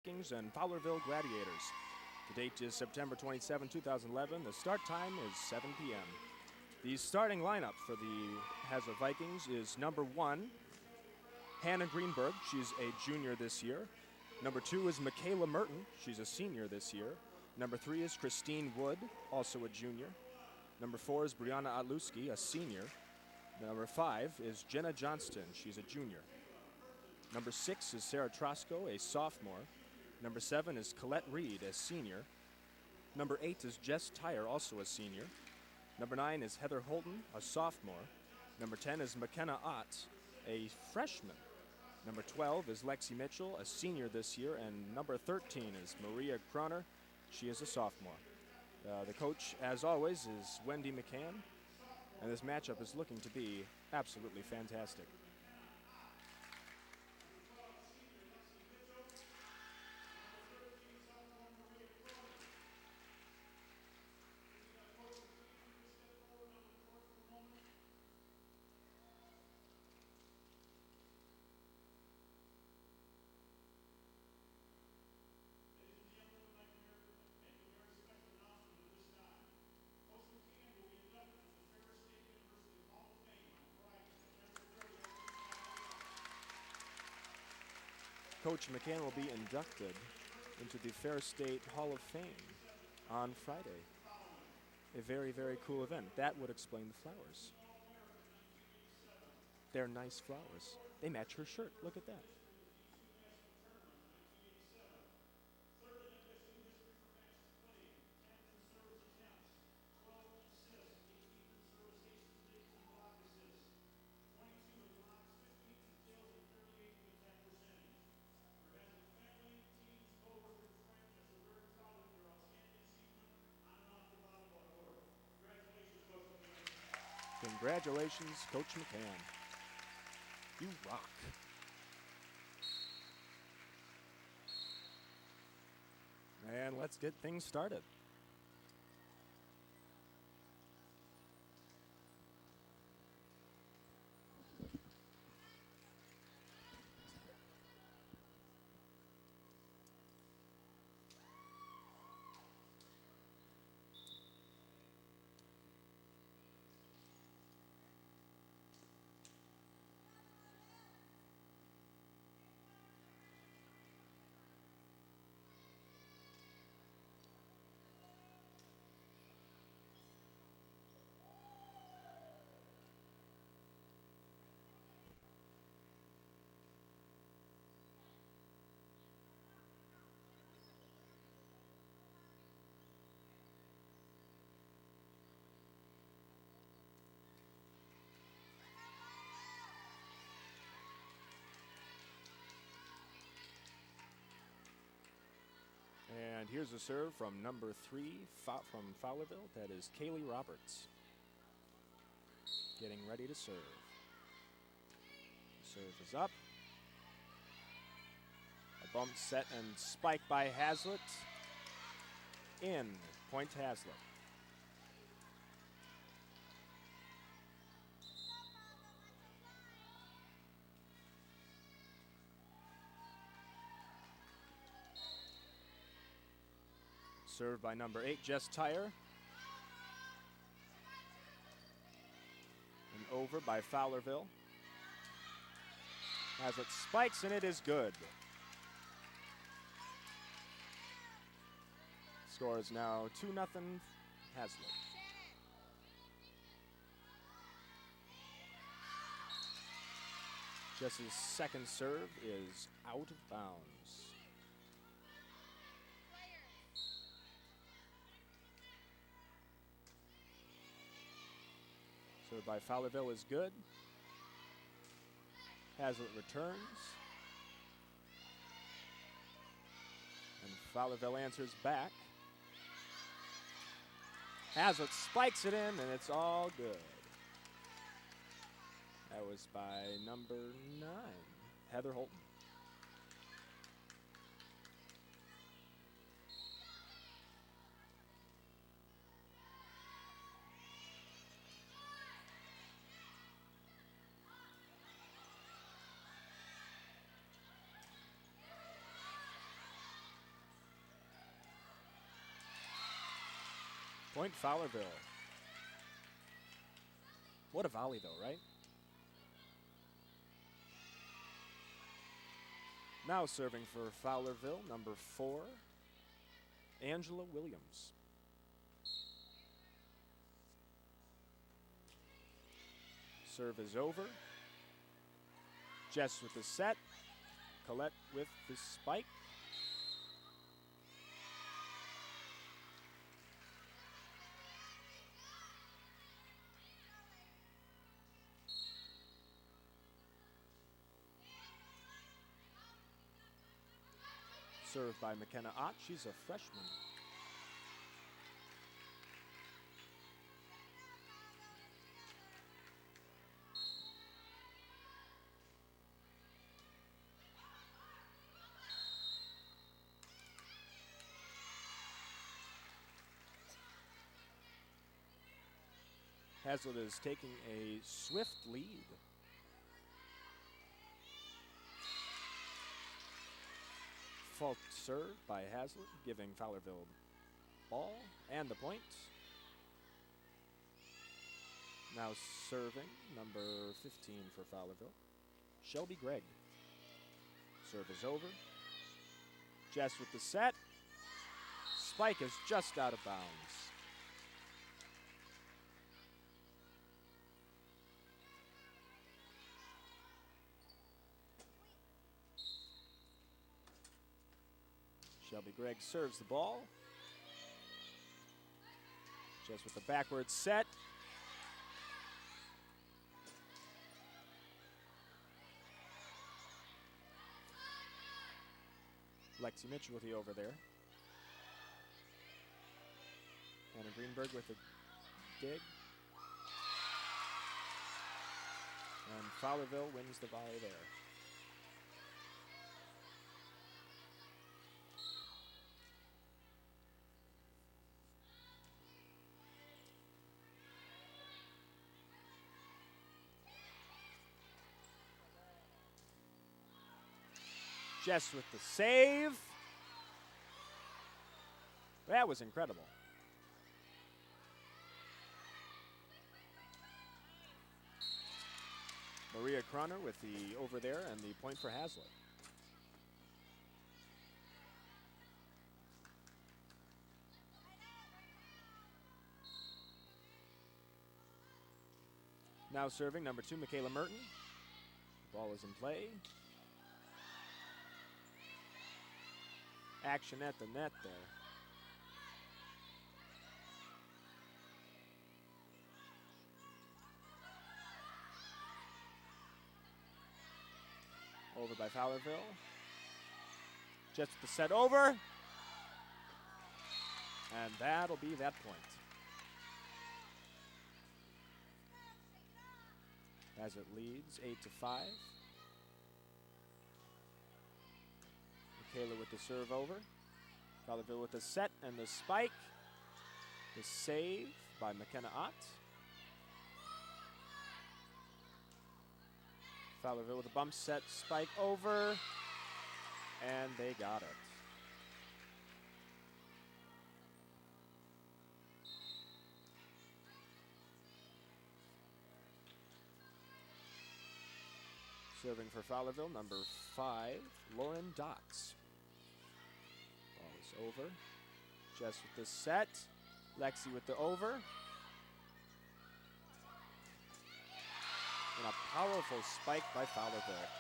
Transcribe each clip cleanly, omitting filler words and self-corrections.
Vikings and Fowlerville Gladiators. The date is September 27, 2011. The start time is 7 p.m. The starting lineup for the Haslett Vikings is number 1, Hannah Greenberg. She's a junior this year. Number 2 is Michaela Merton. She's a senior this year. Number 3 is Christine Wood, also a junior. Number 4 is Brianna Otluski, a senior. Number 5 is Jenna Johnston. She's a junior. Number 6 is Sarah Trosco, a sophomore. Number 7 is Colette Reed, a senior. Number 8 is Jess Tyre, also a senior. Number 9 is Heather Holton, a sophomore. Number 10 is McKenna Ott, a freshman. Number 12 is Lexi Mitchell, a senior this year. And number 13 is Maria Croner. She is a sophomore. The coach, as always, is Wendy McCann. And this matchup is looking to be absolutely fantastic. Coach McCann will be inducted into the Fair State Hall of Fame on Friday. A very, very cool event. That would explain the flowers. They're nice flowers. They match her shirt. Look at that. Congratulations, Coach McCann. You rock. And let's get things started. And here's a serve from number 3 from Fowlerville. That is Kaylee Roberts. Getting ready to serve. Serve is up. A bump set and spike by Haslett. In. Point Haslett. Served by number 8, Jess Tyre. And over by Fowlerville. Haslett spikes, and it is good. Score is now 2-0 Haslett. Jess's second serve is out of bounds. Served by Fowlerville is good. Haslett returns. And Fowlerville answers back. Haslett spikes it in, and it's all good. That was by number 9, Heather Holton. Point Fowlerville. What a volley though, right? Now serving for Fowlerville, number 4, Angela Williams. Serve is over. Jess with the set. Colette with the spike. Served by McKenna Ott. She's a freshman. Haslett is taking a swift lead. Fault serve by Haslett, giving Fowlerville ball and the point. Now serving, number 15 for Fowlerville, Shelby Gregg. Serve is over. Jess with the set. Spike is just out of bounds. Shelby Gregg serves the ball. Just with the backward set. Lexi Mitchell with the over there. Anna Greenberg with a dig. And Fowlerville wins the volley there. Jess with the save. That was incredible. Maria Croner with the over there and the point for Haslett. Now serving number 2, Michaela Merton. The ball is in play. Action at the net there. Over by Fowlerville. Just the set over. And that'll be that point. As it leads 8-5. Michaela with the serve over. Fowlerville with the set and the spike. The save by McKenna Ott. Fowlerville with a bump set, spike over, and they got it. Serving for Fowlerville, number 5, Lauren Dotz. Ball is over. Jess with the set. Lexi with the over. And a powerful spike by Fowlerville.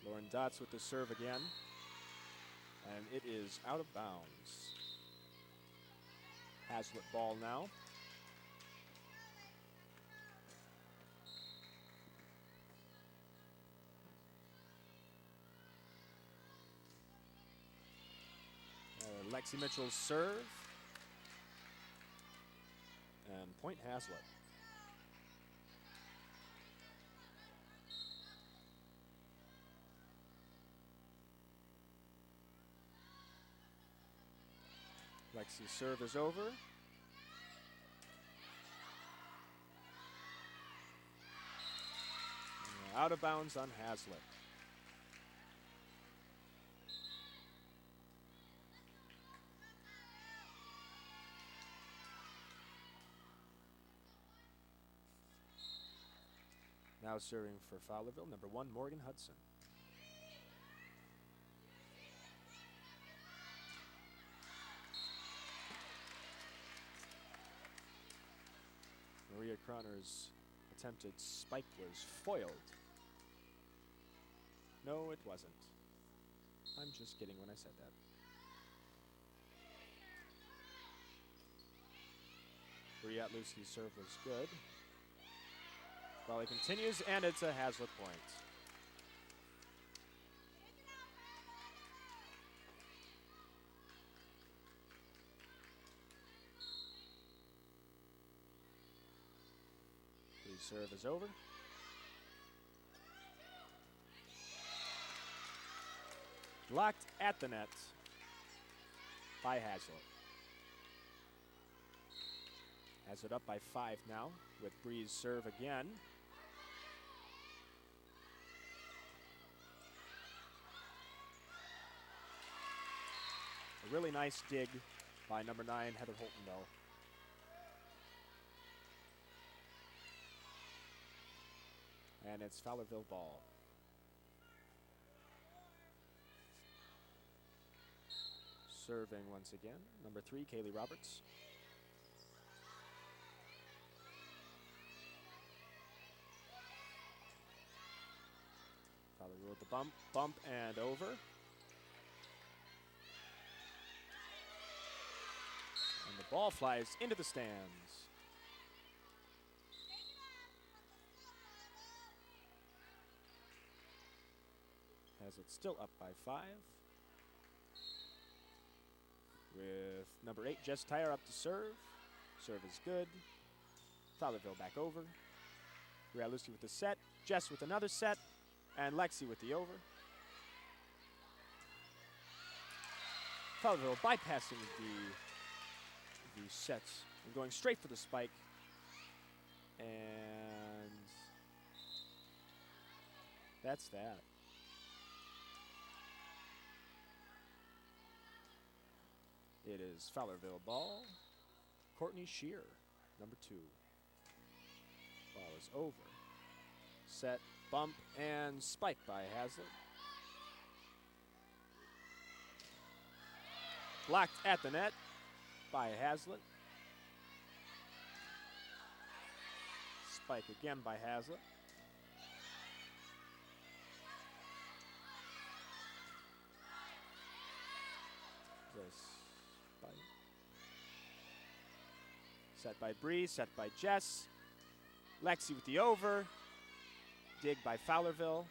Lauren Dotz with the serve again. And it is out of bounds. Haslett ball now. Lexi Mitchell's serve. And point Haslett. Lexi's serve is over. out of bounds on Haslett. Now serving for Fowlerville, number 1, Morgan Hudson. Maria Croner's attempted spike was foiled. No, it wasn't. I'm just kidding when I said that. Briatluski's serve was good. Volley continues, and it's a Haslett point. The serve is over. Blocked at the net by Haslett. Has it up by 5 now with Bree's serve again. A really nice dig by number 9, Heather Holton, though. And it's Fowlerville ball. Serving once again, number 3, Kaylee Roberts. Fowlerville with the bump and over. And the ball flies into the stands. Haslett still up by 5. With number 8, Jess Tyre up to serve. Serve is good. Fowlerville back over. Briatluski with the set. Jess with another set. And Lexi with the over. Fowlerville bypassing the sets and going straight for the spike. And that's that. It is Fowlerville ball. Courtney Shear, number 2. Ball is over. Set, bump, and spike by Haslett. Blocked at the net by Haslett. Spike again by Haslett. Set by Bree, set by Jess. Lexi with the over. Dig by Fowlerville.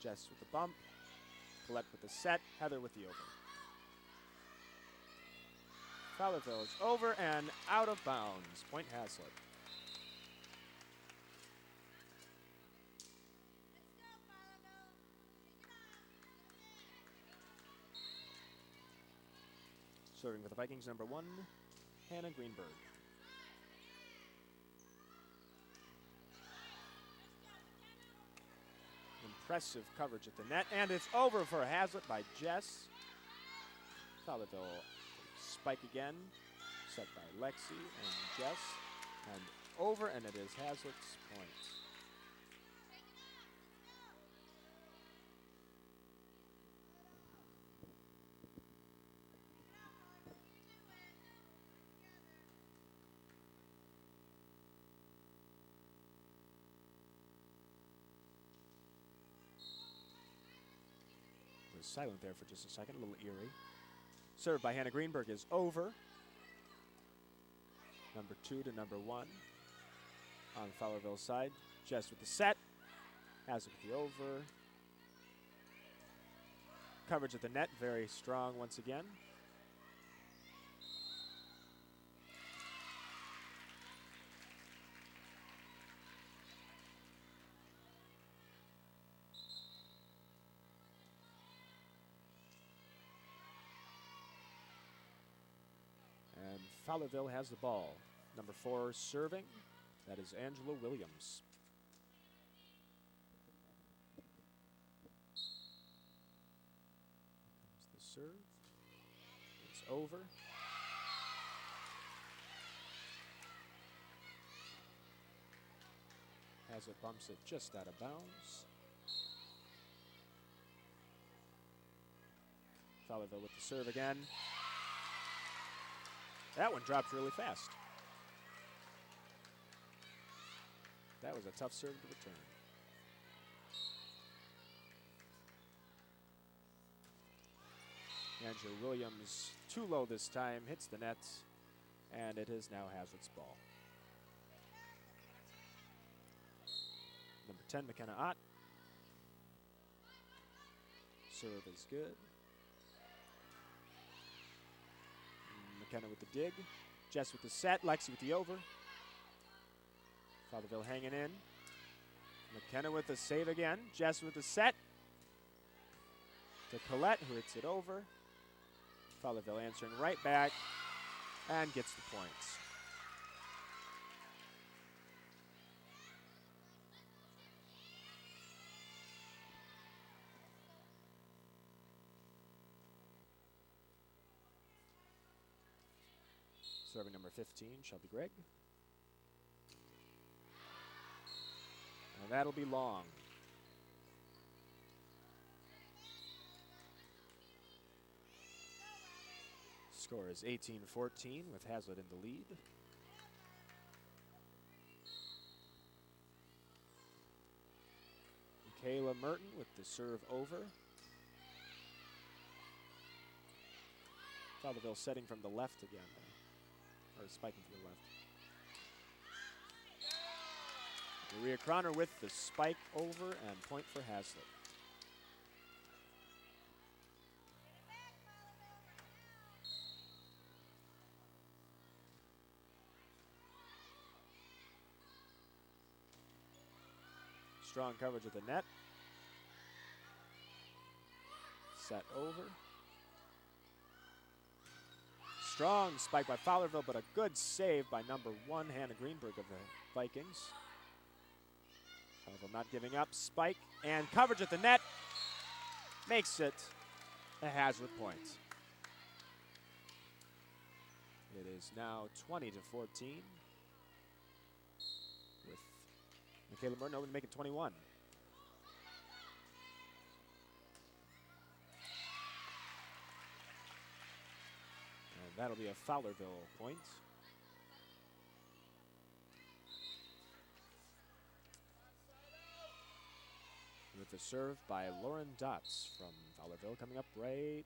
Jess with the bump. Colette with the set. Heather with the over. Fowlerville is over and out of bounds. Point Haslett. Serving for the Vikings, number 1, Hannah Greenberg. Impressive coverage at the net, and it's over for Haslett by Jess. Fowlerville spike again, set by Lexi and Jess, and over, and it is Haslett's point. Silent there for just a second, a little eerie. Served by Hannah Greenberg is over. Number 2 to number 1 on Fowlerville's side. Jess with the set. Haslett with the over. Coverage at the net, very strong once again. Fowlerville has the ball. Number 4 serving. That is Angela Williams. serve. It's over. Haslett bumps it just out of bounds. Fowlerville with the serve again. That one dropped really fast. That was a tough serve to return. Andrew Williams, too low this time, hits the net, and it is now Haslett's ball. Number 10, McKenna Ott. Serve is good. McKenna with the dig. Jess with the set. Lexi with the over. Fowlerville hanging in. McKenna with the save again. Jess with the set. To Colette, who hits it over. Fowlerville answering right back and gets the points. Serving number 15, Shelby Gregg. And that'll be long. Score is 18-14 with Haslett in the lead. Michaela Merton with the serve over. Fowlerville setting from the left again. Or spiking from the left. Maria Croner with the spike over and point for Haslett. Strong coverage of the net. Set over. Strong spike by Fowlerville, but a good save by number 1, Hannah Greenberg of the Vikings. Fowlerville not giving up. Spike and coverage at the net makes it a Haslett point. It is now 20-14 with Michaela Merton over to make it 21. That'll be a Fowlerville point. With the serve by Lauren Dotz from Fowlerville, coming up right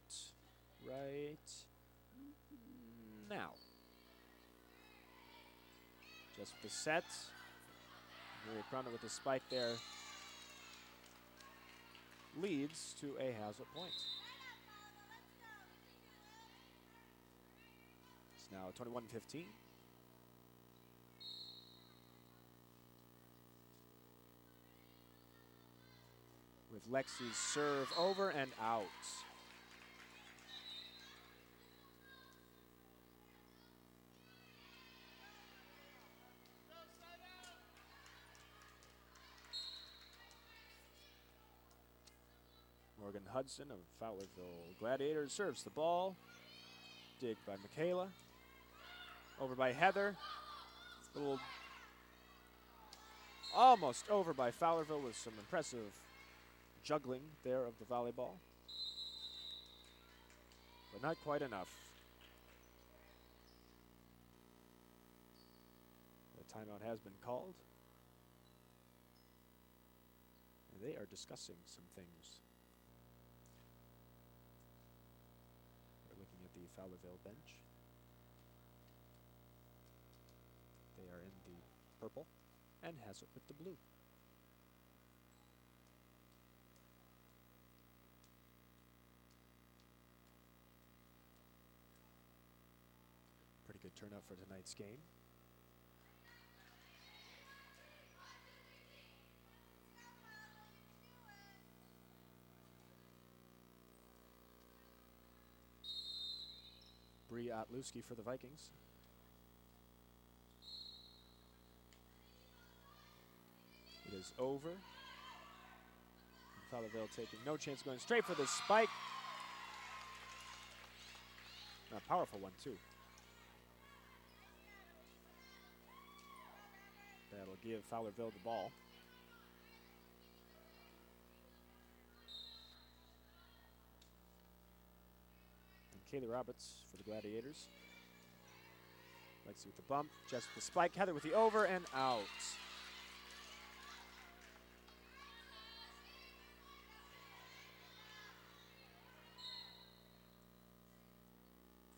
now. Just with the set. Maria Croner with the spike there leads to a Haslett point. Now 21-15. With Lexi's serve over and out. Morgan Hudson of Fowlerville Gladiators serves the ball. Dig by Michaela. Over by Heather. Little almost over by Fowlerville with some impressive juggling there of the volleyball. But not quite enough. The timeout has been called. And they are discussing some things. They're looking at the Fowlerville bench. They are in the purple and Haslett with the blue. Pretty good turnout for tonight's game. Bree Otluski for the Vikings. It is over. Fowlerville taking no chance, going straight for the spike. A powerful one, too. That'll give Fowlerville the ball. And Kaylee Roberts for the Gladiators. Lexi with the bump, Jess with the spike, Heather with the over, and out.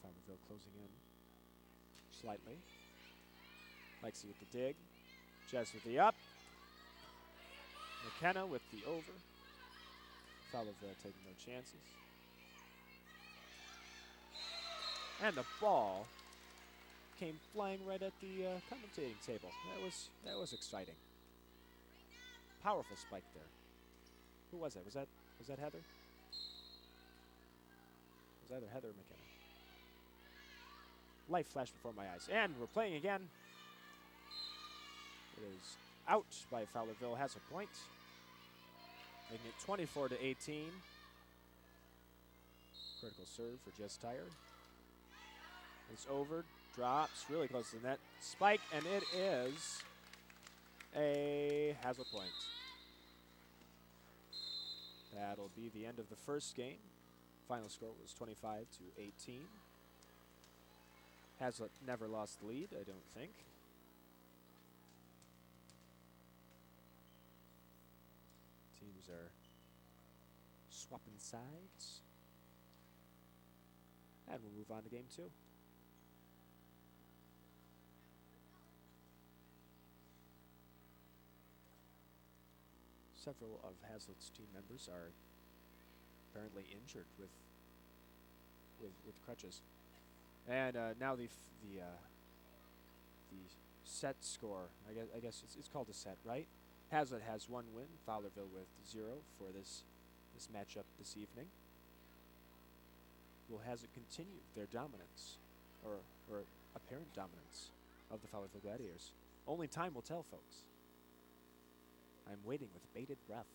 Fowlerville closing in slightly. Lexi with the dig, Jess with the up. McKenna with the over. Fowlerville taking no chances. And the ball came flying right at the commentating table. That was exciting. Powerful spike there. Who was that? Was that Heather? It was either Heather or McKenna. Life flashed before my eyes. And we're playing again. It is out by Fowlerville. Has a point. Making it 24-18. Critical serve for Jess Tyre. It's over. Drops really close to the net. Spike, and it is a Haslett point. That'll be the end of the first game. Final score was 25-18. Haslett never lost the lead, I don't think. Teams are swapping sides. And we'll move on to game 2. Several of Haslett's team members are apparently injured with crutches. And now the set score, I guess it's called a set, right? Haslett has 1 win, Fowlerville with 0 for this matchup this evening. Will Haslett continue their dominance, or apparent dominance, of the Fowlerville Gladiators? Only time will tell, folks. I'm waiting with bated breath.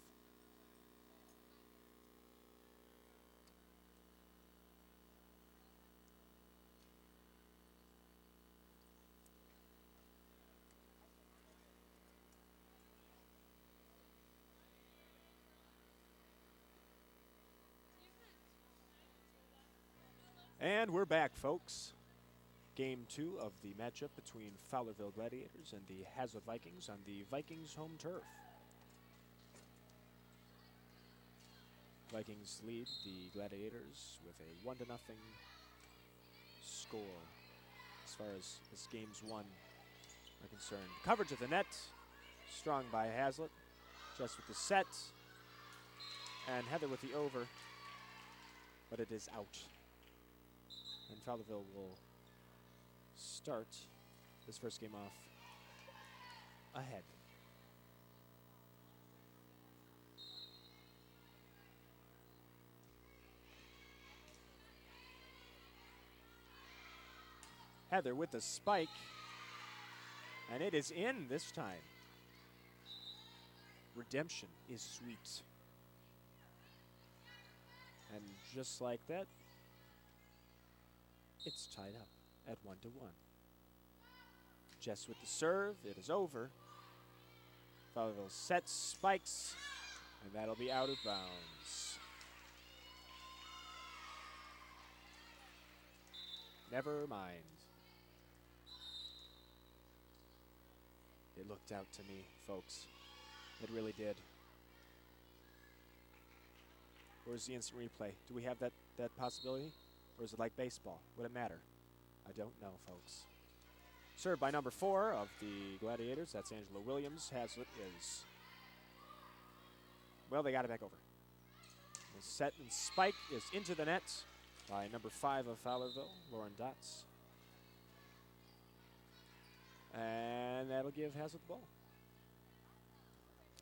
And we're back, folks. Game 2 of the matchup between Fowlerville Gladiators and the Haslett Vikings on the Vikings home turf. Vikings lead the Gladiators with a 1-0 score as far as games 1 are concerned. Coverage of the net, strong by Haslett. Jess with the set, and Heather with the over, but it is out. And Fowlerville will start this first game off ahead. Heather with the spike, and it is in this time. Redemption is sweet. And just like that, it's tied up at 1-1. Jess with the serve, it is over. Fowlerville sets, spikes, and that'll be out of bounds. Never mind. It looked out to me, folks. It really did. Where's the instant replay? Do we have that possibility? Or is it like baseball? Would it matter? I don't know, folks. Served by number 4 of the Gladiators. That's Angela Williams. Haslett is... Well, they got it back over. The set and spike is into the net by number 5 of Fowlerville, Lauren Dotz. And that'll give Haslett the ball.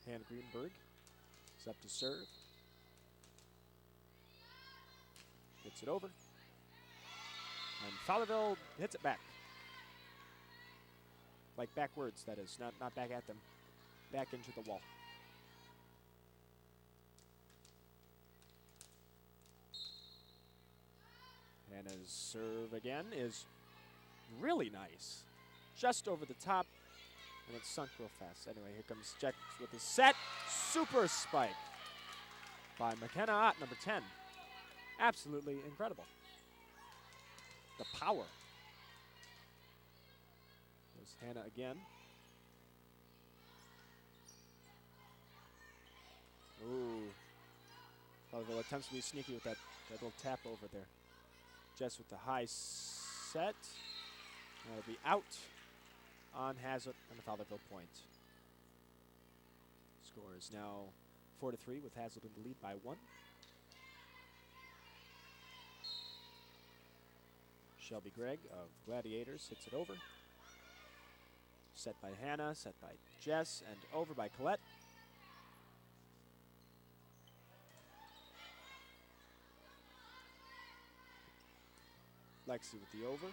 Hannah Greenberg is up to serve. Gets it over. And Fowlerville hits it back. Like backwards, that is. Not back at them. Back into the wall. Hannah's serve again is really nice. Just over the top, and it's sunk real fast. Anyway, here comes Jack with the set. Super spike by McKenna Ott, number 10. Absolutely incredible. The power. There's Hannah again. Ooh. Fowlerville attempts to be sneaky with that little tap over there. Jess with the high set. That'll be out on Haslett and the Fowlerville point. Score is now 4-3 with Haslett in the lead by 1. Shelby Gregg of Gladiators hits it over. Set by Hannah, set by Jess, and over by Colette. Lexi with the over.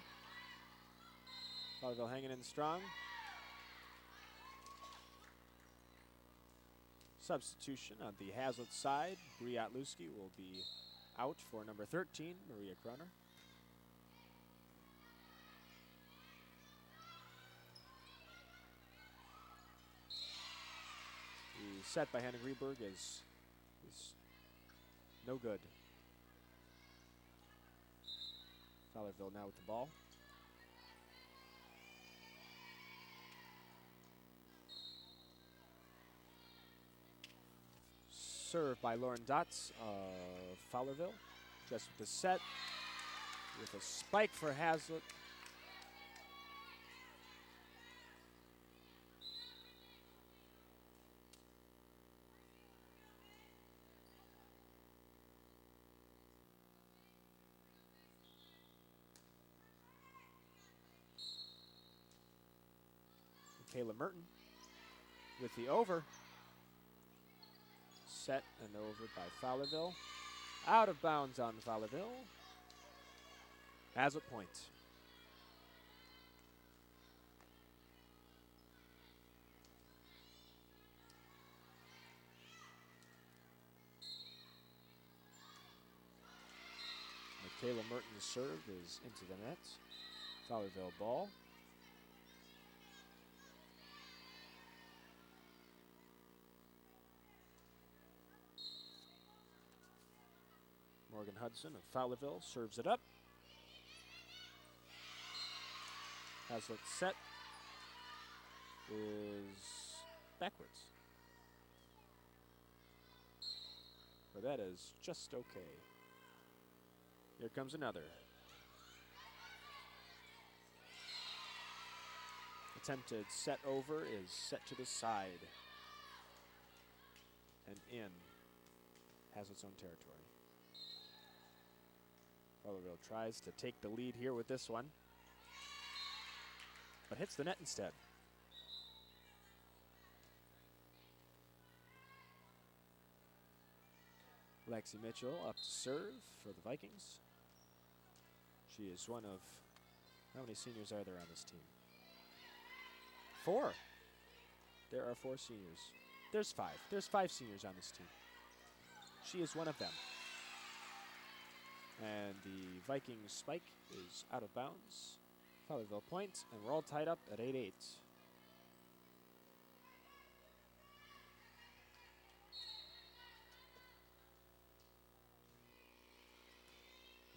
Fowlerville hanging in strong. Substitution on the Haslett side. Briatluski will be out for number 13, Maria Kroner. The set by Hannah Greenberg is no good. Fowlerville now with the ball. Serve by Lauren Dotz of Fowlerville. Just with the set. With a spike for Haslett. Kayla Merton with the over. Set and over by Fowlerville. Out of bounds on Fowlerville. Haslett point. Kayla Merton's serve is into the net. Fowlerville ball. Morgan Hudson of Fowlerville serves it up. Haslett set is backwards. But that is just okay. Here comes another. Attempted set over is set to the side. And in Hazlett's own territory. Fowlerville tries to take the lead here with this one, but hits the net instead. Lexi Mitchell up to serve for the Vikings. She is one of, how many seniors are there on this team? 4. There are 4 seniors. There's 5. There's 5 seniors on this team. She is one of them. And the Vikings spike is out of bounds. Fowlerville point, and we're all tied up at 8-8.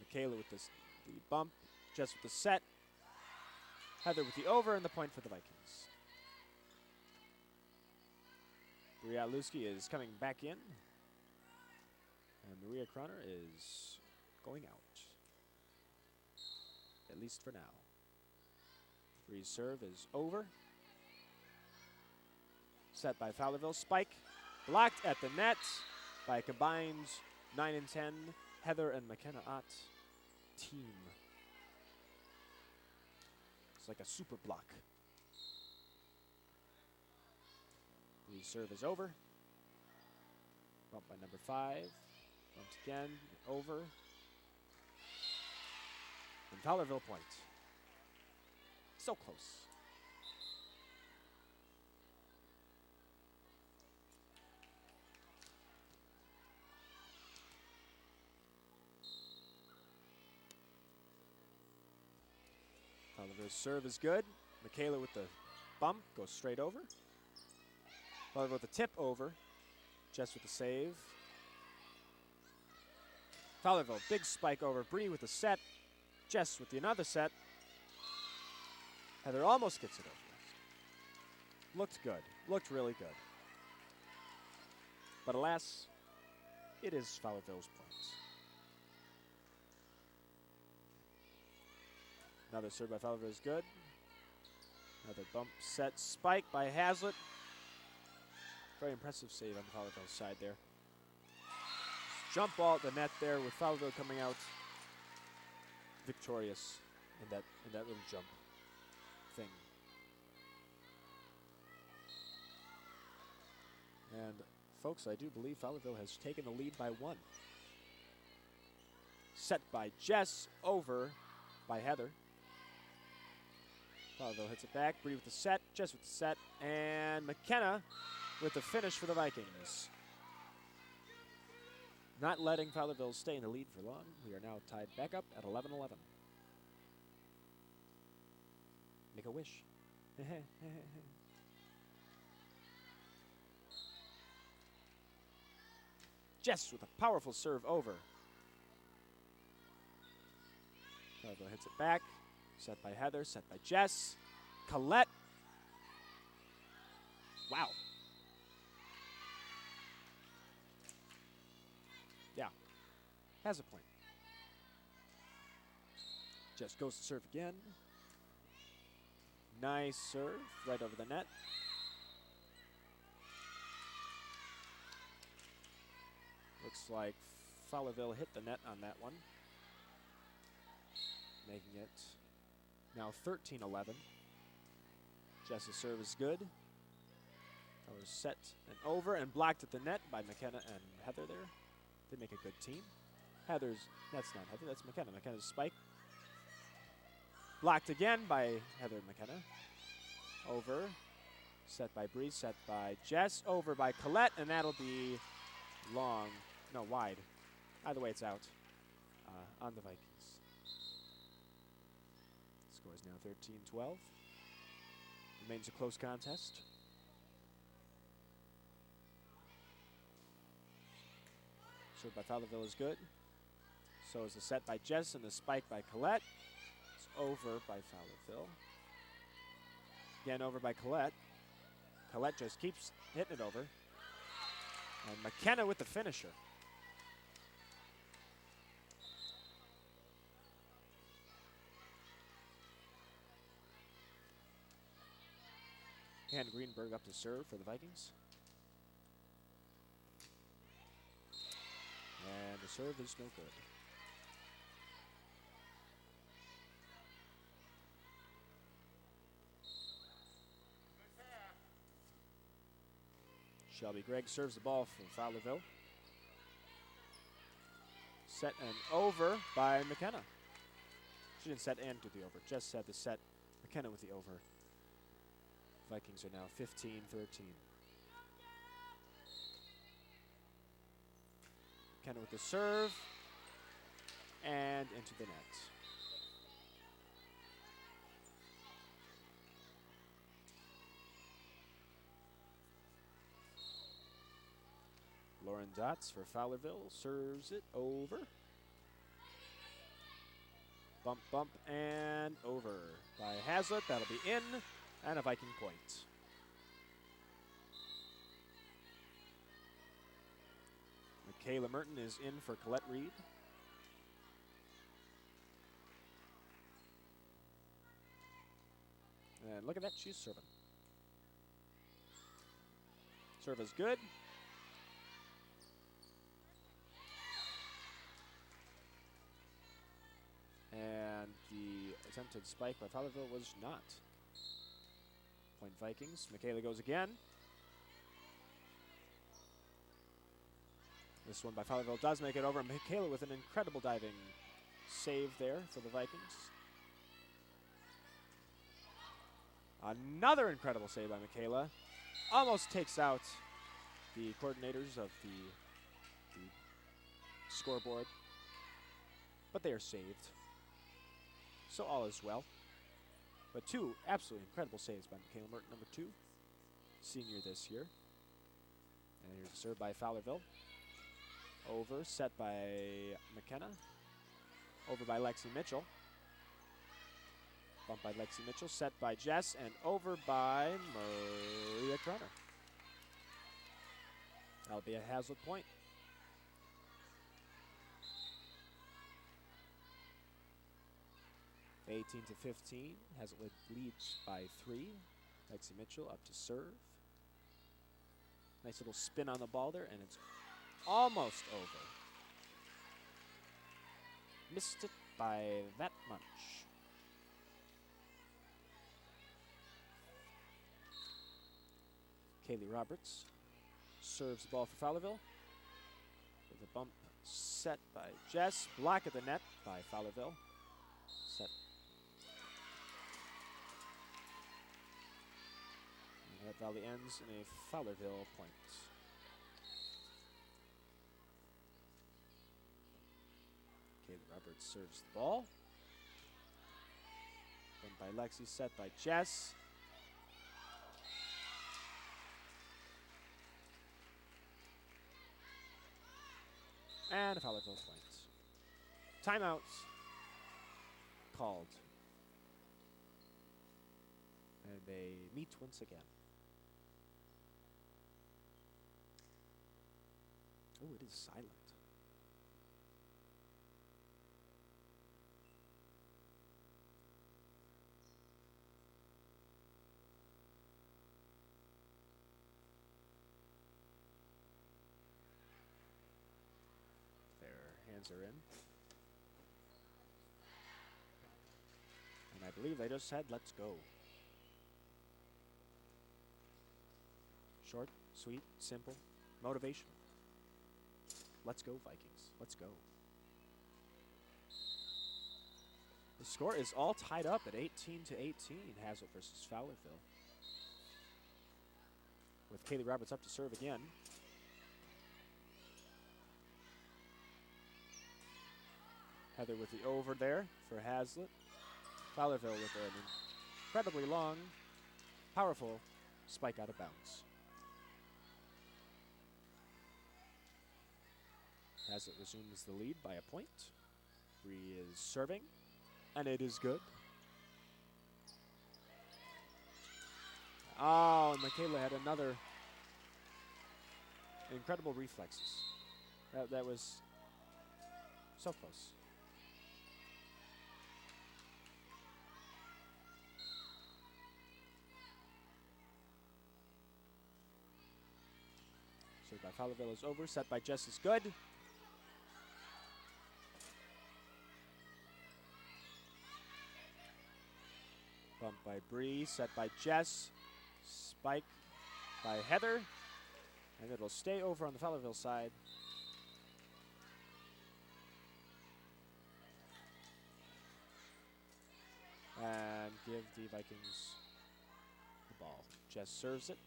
Michaela with the bump, Jess with the set. Heather with the over, and the point for the Vikings. Briatluski is coming back in. And Maria Kroner is going out, at least for now. Bree's serve is over. Set by Fowlerville. Spike blocked at the net by a combined 9 and 10 Heather and McKenna Ott team. It's like a super block. Bree's serve is over. Bump by number 5. Bumped again, over. And Fowlerville point. So close. Fowlerville's serve is good. Michaela with the bump goes straight over. Fowlerville with the tip over. Jess with the save. Fowlerville, big spike over. Bree with the set. Jess with the another set. Heather almost gets it over. Looked good. Looked really good. But alas, it is Fowlerville's points. Another serve by Fowlerville is good. Another bump set spike by Haslett. Very impressive save on the Fowlerville side there. Jump ball at the net there with Fowlerville coming out victorious in that little jump thing. And folks, I do believe Fowlerville has taken the lead by 1. Set by Jess, over by Heather. Fowlerville hits it back. Bree with the set, Jess with the set, and McKenna with the finish for the Vikings. Not letting Fowlerville stay in the lead for long. We are now tied back up at 11-11. Make a wish. Jess with a powerful serve over. Fowlerville hits it back. Set by Heather, set by Jess. Colette. Wow. Yeah, has a point. Jess goes to serve again. Nice serve, right over the net. Looks like Fowlerville hit the net on that one, making it now 13-11. Jess's serve is good. That was set and over and blocked at the net by McKenna and Heather there. They make a good team. That's not Heather, that's McKenna. McKenna's spike. Blocked again by Heather and McKenna. Over. Set by Bree, set by Jess. Over by Colette, and that'll be long. No, wide. Either way, it's out on the Vikings. Score is now 13-12. Remains a close contest. Serve by Fowlerville is good. So is the set by Jess and the spike by Colette. It's over by Fowlerville. Again over by Colette. Colette just keeps hitting it over. And McKenna with the finisher. And Greenberg up to serve for the Vikings. And the serve is no good. Shelby Gregg serves the ball for Fowlerville. Set and over by McKenna. She didn't set and do the over, just set the set. McKenna with the over. Vikings are now 15-13. McKenna with the serve and into the net. Lauren Dotz for Fowlerville serves it over. Bump, bump, and over by Haslett. That'll be in, and a Viking point. Michaela Merton is in for Colette Reed. And look at that, she's serving. Serve is good. And the attempted spike by Fowlerville was not. Point Vikings. Michaela goes again. This one by Fowlerville does make it over. Michaela with an incredible diving save there for the Vikings. Another incredible save by Michaela. Almost takes out the coordinators of the scoreboard, but they are saved. So all is well. But two absolutely incredible saves by Michaela Merton, number 2, senior this year. And here's a serve by Fowlerville. Over, set by McKenna. Over by Lexi Mitchell. Bumped by Lexi Mitchell, set by Jess, and over by Maria Kroner. That'll be a Haslett point. (18 to 15). Haslett leads by 3. Lexi Mitchell up to serve. Nice little spin on the ball there, and it's almost over. Missed it by that much. Kaylee Roberts serves the ball for Fowlerville. With a bump set by Jess. Block at the net by Fowlerville. Set. And that volley ends in a Fowlerville point. Kaylee Roberts serves the ball. Bumped by Lexi, set by Jess. And a Fowlerville point. Timeout called. And they meet once again. Oh, it is silent. Hands are in. And I believe they just said, let's go. Short, sweet, simple, motivational. Let's go, Vikings. Let's go. The score is all tied up at 18 to 18, Haslett versus Fowlerville. With Kaylee Roberts up to serve again. Heather with the over there for Haslett. Fowlerville with an incredibly long, powerful spike out of bounds. Haslett resumes the lead by a point. Bree is serving, and it is good. Oh, and Michaela had another incredible reflexes. That was so close. Served by Fowlerville is over, set by Jess is good. Bump by Bree, set by Jess. Spike by Heather. And it'll stay over on the Fowlerville side. And give the Vikings the ball. Jess serves it.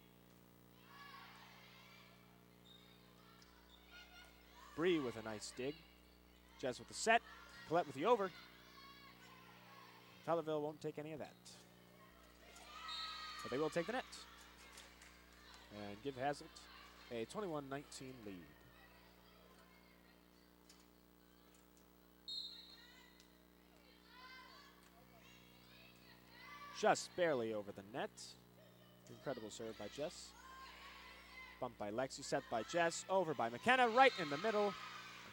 Bree with a nice dig. Jess with the set. Colette with the over. Fowlerville won't take any of that. But they will take the net. And give Haslett a 21-19 lead. Just barely over the net. Incredible serve by Jess. Bumped by Lexi, set by Jess, over by McKenna, right in the middle of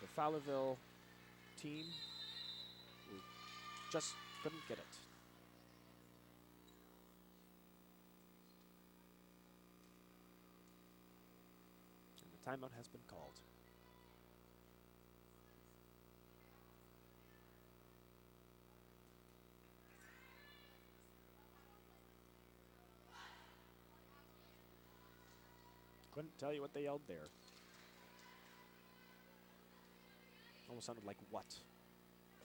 the Fowlerville team, who just couldn't get it. And the timeout has been called. Couldn't tell you what they yelled there. Almost sounded like what.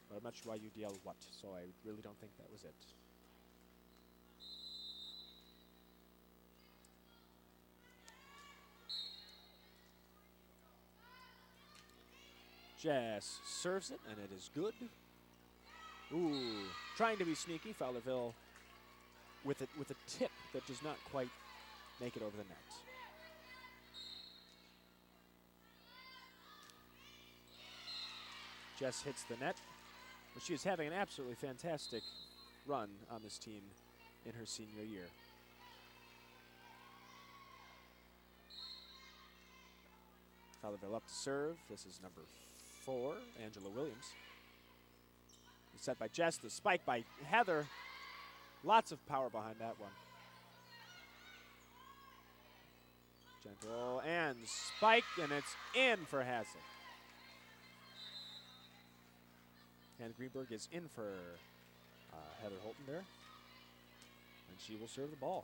But I'm not sure why you'd yell what, so I really don't think that was it. Jess serves it, and it is good. Ooh, trying to be sneaky. Fowlerville with a tip that does not quite make it over the net. Jess hits the net, but she is having an absolutely fantastic run on this team in her senior year. Fowlerville up to serve. This is number 4, Angela Williams. Set by Jess, the spike by Heather. Lots of power behind that one. Gentle and spike, and it's in for Haslett. And Greenberg is in for Heather Holton there. And she will serve the ball.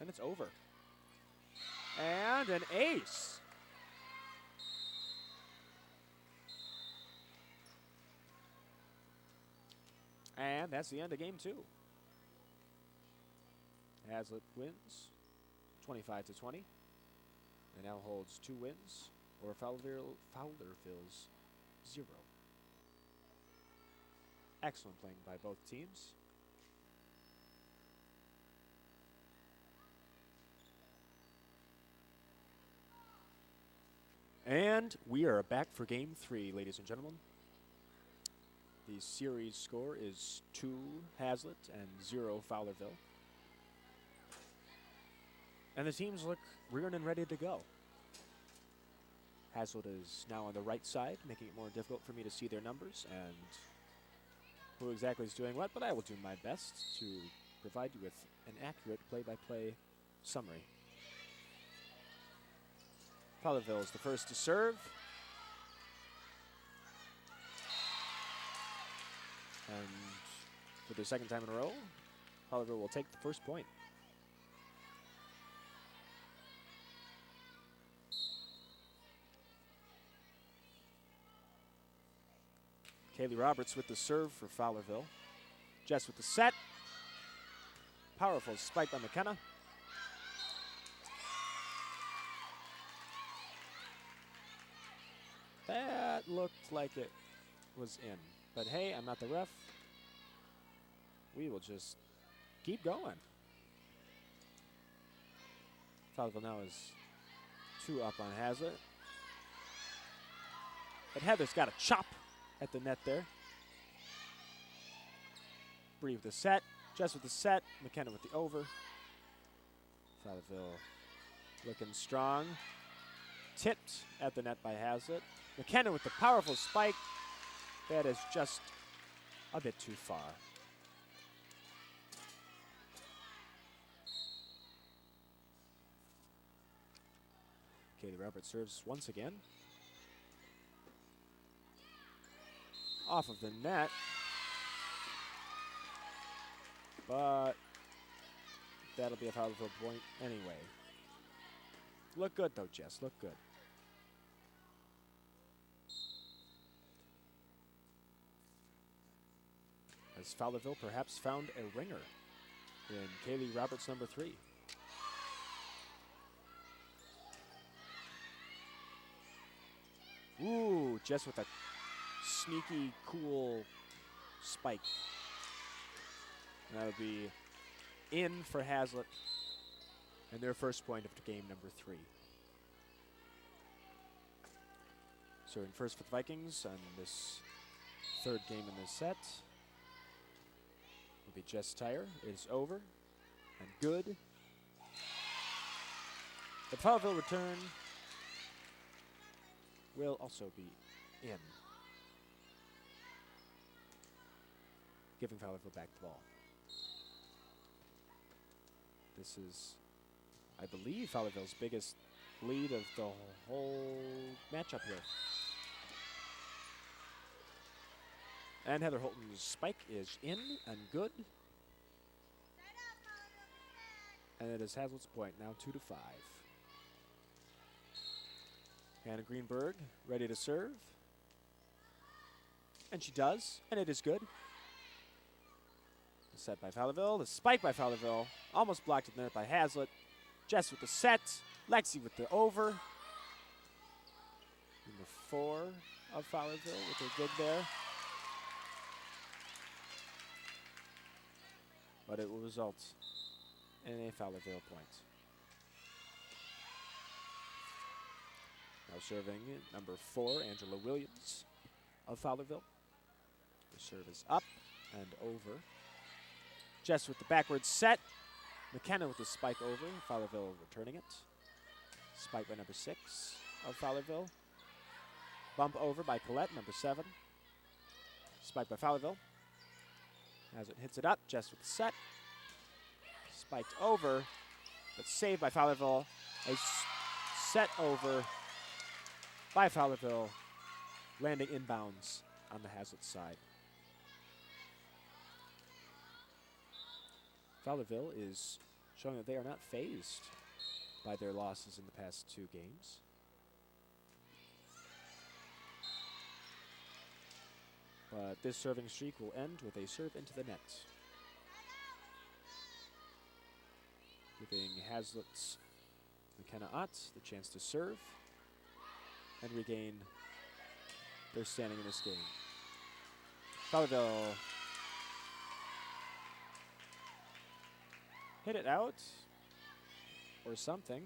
And it's over. And an ace. And that's the end of game 2. Haslett wins 25-20. And now holds 2 wins, or Fowlerville's 0. Excellent playing by both teams. And we are back for game 3, ladies and gentlemen. The series score is 2 Haslett and 0 Fowlerville. And the teams look rearing and ready to go. Haslett is now on the right side, making it more difficult for me to see their numbers and who exactly is doing what, but I will do my best to provide you with an accurate play-by-play summary. Fowlerville is the first to serve. And for the second time in a row, Fowlerville will take the first point. Kaylee Roberts with the serve for Fowlerville. Jess with the set. Powerful spike by McKenna. That looked like it was in. But hey, I'm not the ref. We will just keep going. Fowlerville now is 2 up on Haslett. But Heather's got a chop at the net there. Bree with the set. Jess with the set. McKenna with the over. Fowlerville looking strong. Tipped at the net by Haslett. McKenna with the powerful spike. That is just a bit too far. Kaylee Roberts serves once again. Off of the net. But that'll be a Fowlerville point anyway. Look good though, Jess. Look good. Has Fowlerville perhaps found a ringer in Kaylee Roberts, number 3. Ooh, Jess with a sneaky, cool spike. And that'll be in for Haslett and their first point of game number 3. So in first for the Vikings on this 3rd game in this set. Will be Jess Tyre. It's over and good. The Fowlerville return will also be in, giving Fowlerville back the ball. This is, I believe, Fowlerville's biggest lead of the whole matchup here. And Heather Holton's spike is in and good. And it is Haslett's point, now 2-5. Hannah Greenberg ready to serve. And she does, and it is good. The set by Fowlerville, the spike by Fowlerville, almost blocked at the net by Haslett. Jess with the set, Lexi with the over. Number 4 of Fowlerville with her dig there. but it will result in a Fowlerville point. Now serving number 4, Angela Williams of Fowlerville. The serve is up and over. Jess with the backwards set. McKenna with the spike over. Fowlerville returning it. Spike by number 6 of Fowlerville. Bump over by Colette, number 7. Spike by Fowlerville. As it hits it up, Jess with the set. Spiked over, but saved by Fowlerville. A set over by Fowlerville, landing inbounds on the Haslett side. Fowlerville is showing that they are not fazed by their losses in the past 2 games. But this serving streak will end with a serve into the net, giving Haslett's McKenna Ott the chance to serve and regain their standing in this game. Fowlerville hit it out or something.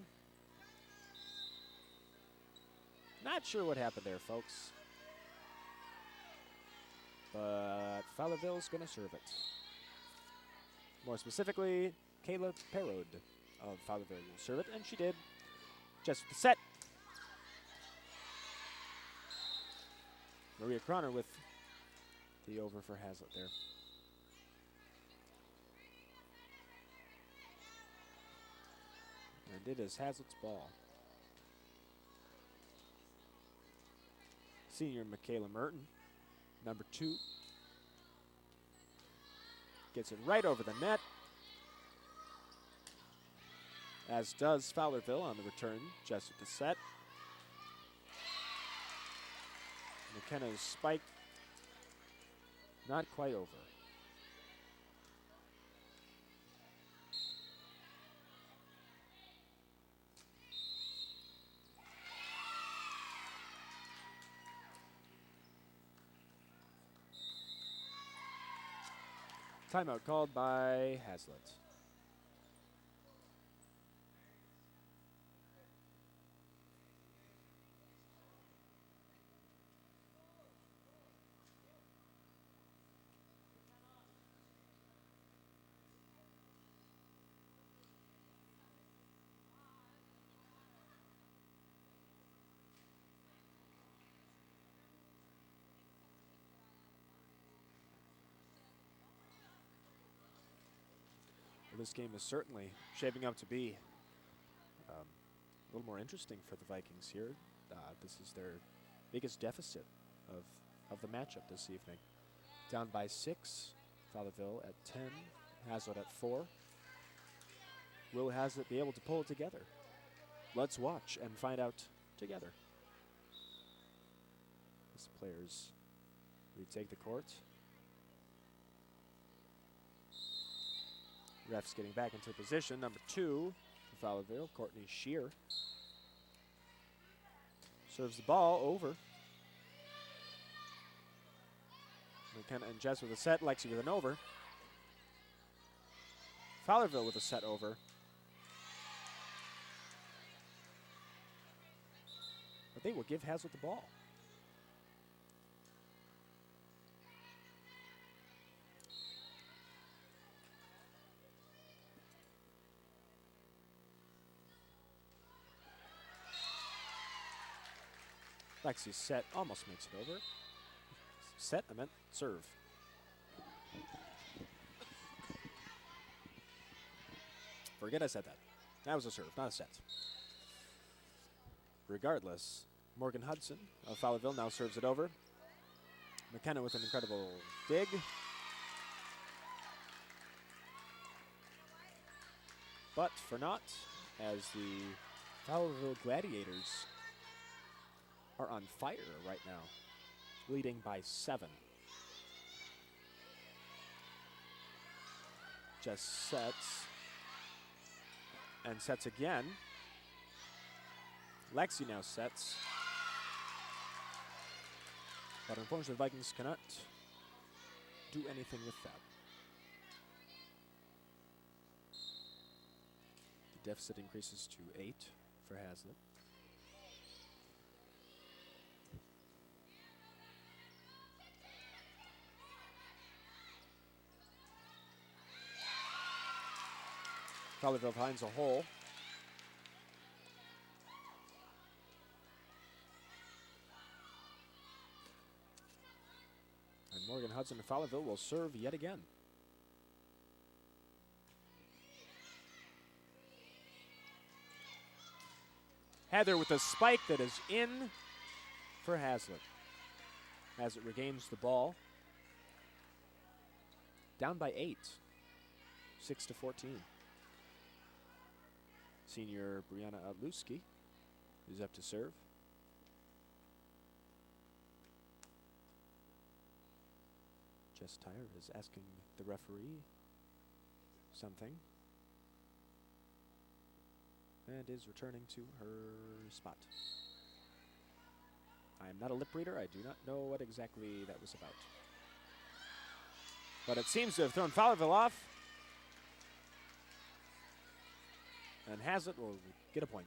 Not sure what happened there, folks. But Fowlerville's going to serve it. More specifically, Kayla Perrode of Fowlerville will serve it, and she did. Just with the set. Maria Croner with the over for Haslett there. And it is Haslett's ball. Senior Michaela Merton, number 2. Gets it right over the net. As does Fowlerville on the return, just with the set. McKenna's spike, not quite over. Timeout called by Haslett. This game is certainly shaping up to be a little more interesting for the Vikings here. This is their biggest deficit of the matchup this evening. Down by 6, Fowlerville at 10, Haslett at 4. Will Haslett be able to pull it together? Let's watch and find out together. As the players retake the court. Ref's getting back into position. Number 2 for Fowlerville, Courtney Shear. Serves the ball over. McKenna and Jess with a set, Lexi with an over. Fowlerville with a set over. But they will give Haslett the ball. Lexi's set almost makes it over. Set, I meant serve. Forget I said that. That was a serve, not a set. Regardless, Morgan Hudson of Fowlerville now serves it over. McKenna with an incredible dig. But for naught, as the Fowlerville Gladiators are on fire right now, leading by 7. Just sets and sets again. Lexi now sets, but unfortunately the Vikings cannot do anything with that. deficit increases to 8 for Haslett. Fowlerville finds a hole. And Morgan Hudson and Fowlerville will serve yet again. Heather with a spike that is in for Haslett. As it regains the ball. Down by 8. 6-14. Senior Brianna Adluski is up to serve. Jess Tyre is asking the referee something. And is returning to her spot. I am not a lip reader. I do not know what exactly that was about. But it seems to have thrown Fowlerville off. And Haslett will get a point.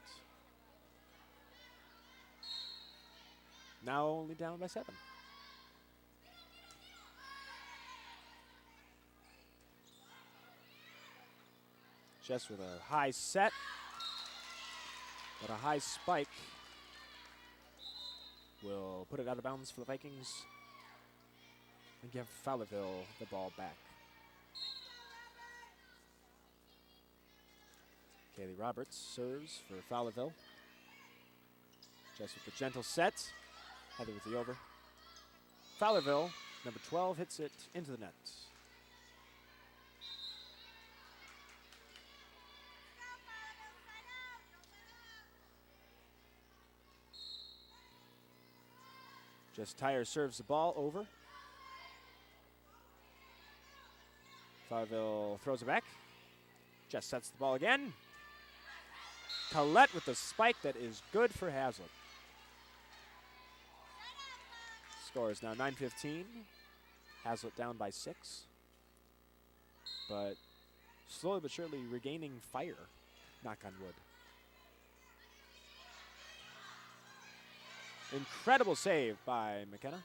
Now only down by 7. Jess with a high set. But a high spike will put it out of bounds for the Vikings and give Fowlerville the ball back. Kaylee Roberts serves for Fowlerville. Jess with the gentle set. Heather with the over. Fowlerville, number 12, hits it into the net. Jess Tyre serves the ball over. Fowlerville throws it back. Jess sets the ball again. Collette with the spike that is good for Haslett. Score is now 9-15. Haslett down by 6. But slowly but surely regaining fire. Knock on wood. Incredible save by McKenna.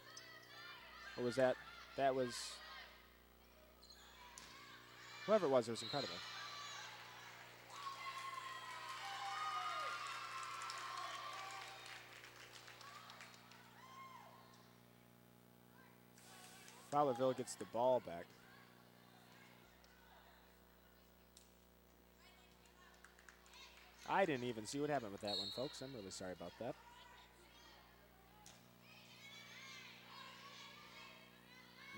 What was that? That was... Whoever it was incredible. Fowlerville gets the ball back. I didn't even see what happened with that one, folks. I'm really sorry about that.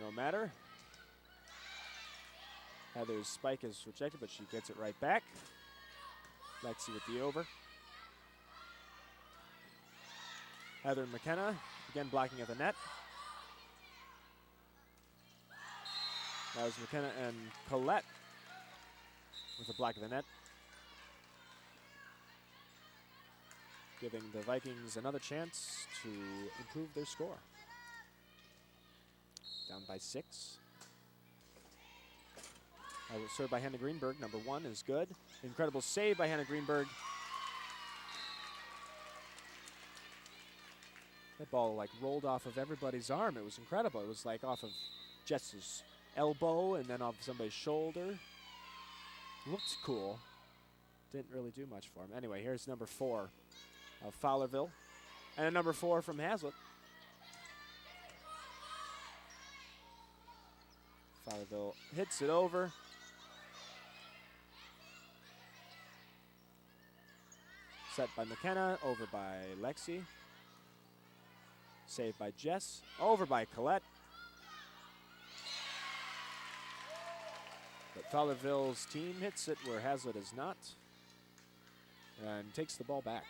No matter. Heather's spike is rejected, but she gets it right back. Lexi with the over. Heather and McKenna again blocking at the net. That was McKenna and Collette with a block of the net. Giving the Vikings another chance to improve their score. Down by 6. Served by Hannah Greenberg. Number 1 is good. Incredible save by Hannah Greenberg. That ball like rolled off of everybody's arm. It was incredible. It was like off of Jess's elbow and then off somebody's shoulder. Looked cool. Didn't really do much for him. Anyway, here's number 4 of Fowlerville. And a number 4 from Haslett. Fowlerville hits it over. Set by McKenna, over by Lexi. Saved by Jess, over by Collette. But Fowlerville's team hits it where Haslett is not. And takes the ball back.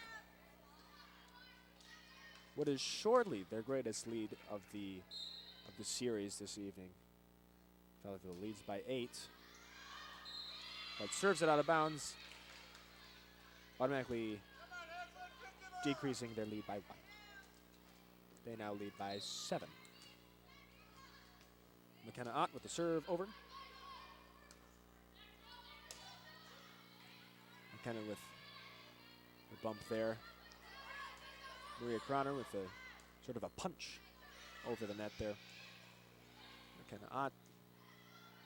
What is surely their greatest lead of the series this evening. Fowlerville leads by 8. But serves it out of bounds. Automatically decreasing their lead by 1. They now lead by 7. McKenna Ott with the serve over. McKenna with the bump there. Maria Croner with a sort of a punch over the net there. McKenna Ott.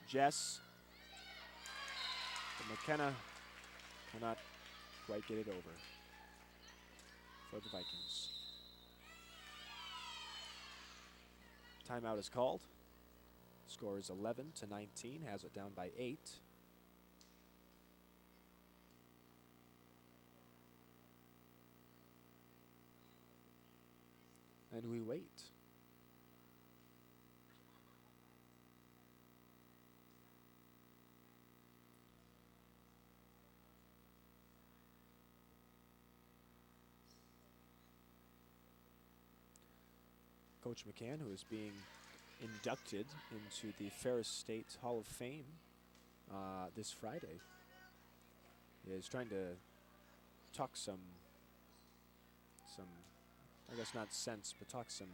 Jess. But McKenna cannot quite get it over for the Vikings. Timeout is called. Score is 11-19. Haslett down by 8. And we wait. Coach McCann, who is being inducted into the Ferris State Hall of Fame this Friday, is trying to talk some, I guess not sense, but talk some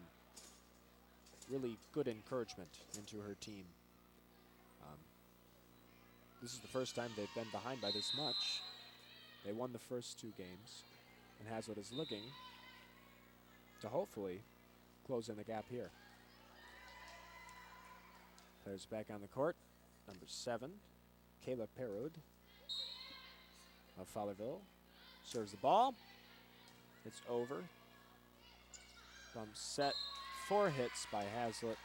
really good encouragement into her team. This is the first time they've been behind by this much. They won the first 2 games, and Haslett is looking to hopefully close in the gap here. Players back on the court. Number 7, Kayla Perrode of Fowlerville serves the ball. It's over. Bump set, 4 hits by Haslett.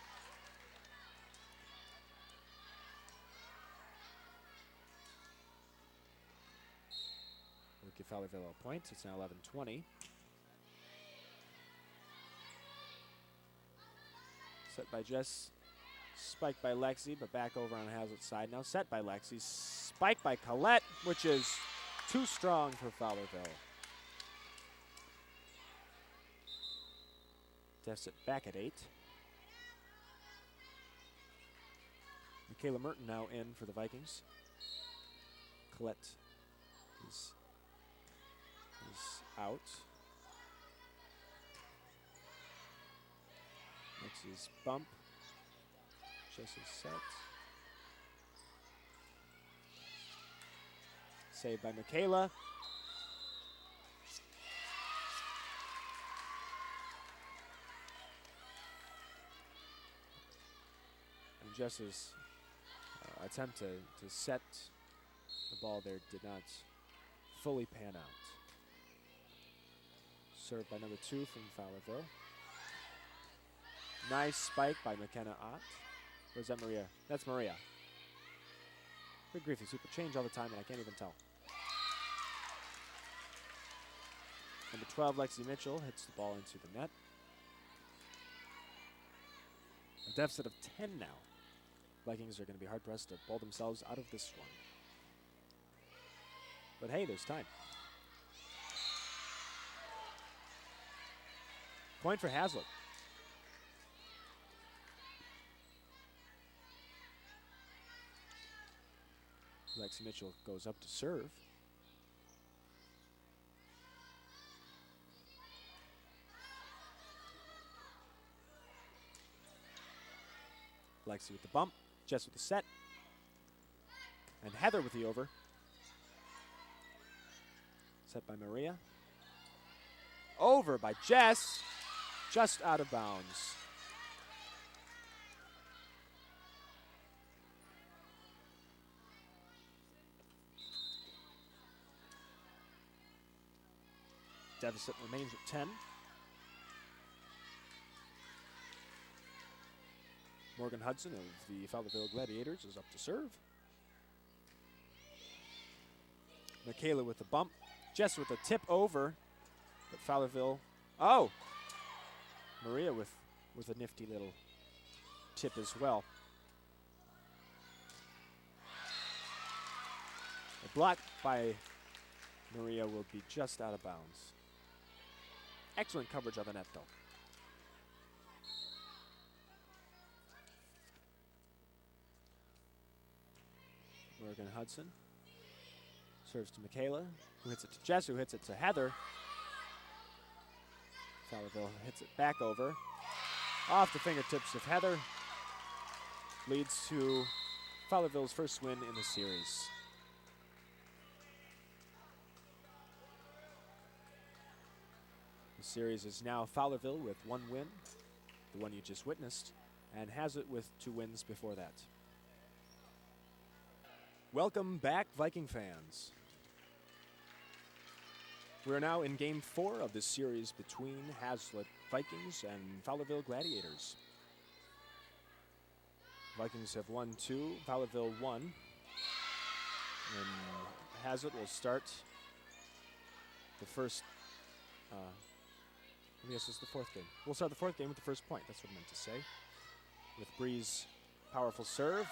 We'll give Fowlerville a point. It's now 11-20. Set by Jess, spiked by Lexi, but back over on Haslett's side. Now set by Lexi, spiked by Colette, which is too strong for Fowlerville. Deficit back at 8. Michaela Merton now in for the Vikings. Colette is out. Lexi's bump. Jesse's set. Saved by Michaela. And Jess's attempt to set the ball there did not fully pan out. Served by number 2 from Fowlerville. Nice spike by McKenna Ott. Or is that Maria? That's Maria. Good grief, these people change all the time and I can't even tell. Number 12, Lexi Mitchell, hits the ball into the net. A deficit of 10 now. Vikings are going to be hard-pressed to bowl themselves out of this one. But hey, there's time. Point for Haslett. Lexi Mitchell goes up to serve. Lexi with the bump, Jess with the set, and Heather with the over. Set by Maria. Over by Jess, just out of bounds. Deficit remains at 10. Morgan Hudson of the Fowlerville Gladiators is up to serve. Michaela with the bump. Jess with the tip over. But Fowlerville, oh! Maria with a nifty little tip as well. A block by Maria will be just out of bounds. Excellent coverage on the net, though. Morgan Hudson serves to Michaela, who hits it to Jess, who hits it to Heather. Fowlerville hits it back over. Off the fingertips of Heather. Leads to Fowlerville's first win in the series. Series is now Fowlerville with 1 win, the one you just witnessed, and Haslett with 2 wins before that. Welcome back, Viking fans. We're now in Game 4 of this series between Haslett Vikings and Fowlerville Gladiators. Vikings have won 2, Fowlerville 1. And Haslett will start the first, I guess it's the 4th game. We'll start the 4th game with the first point. That's what I meant to say. With Bree's powerful serve.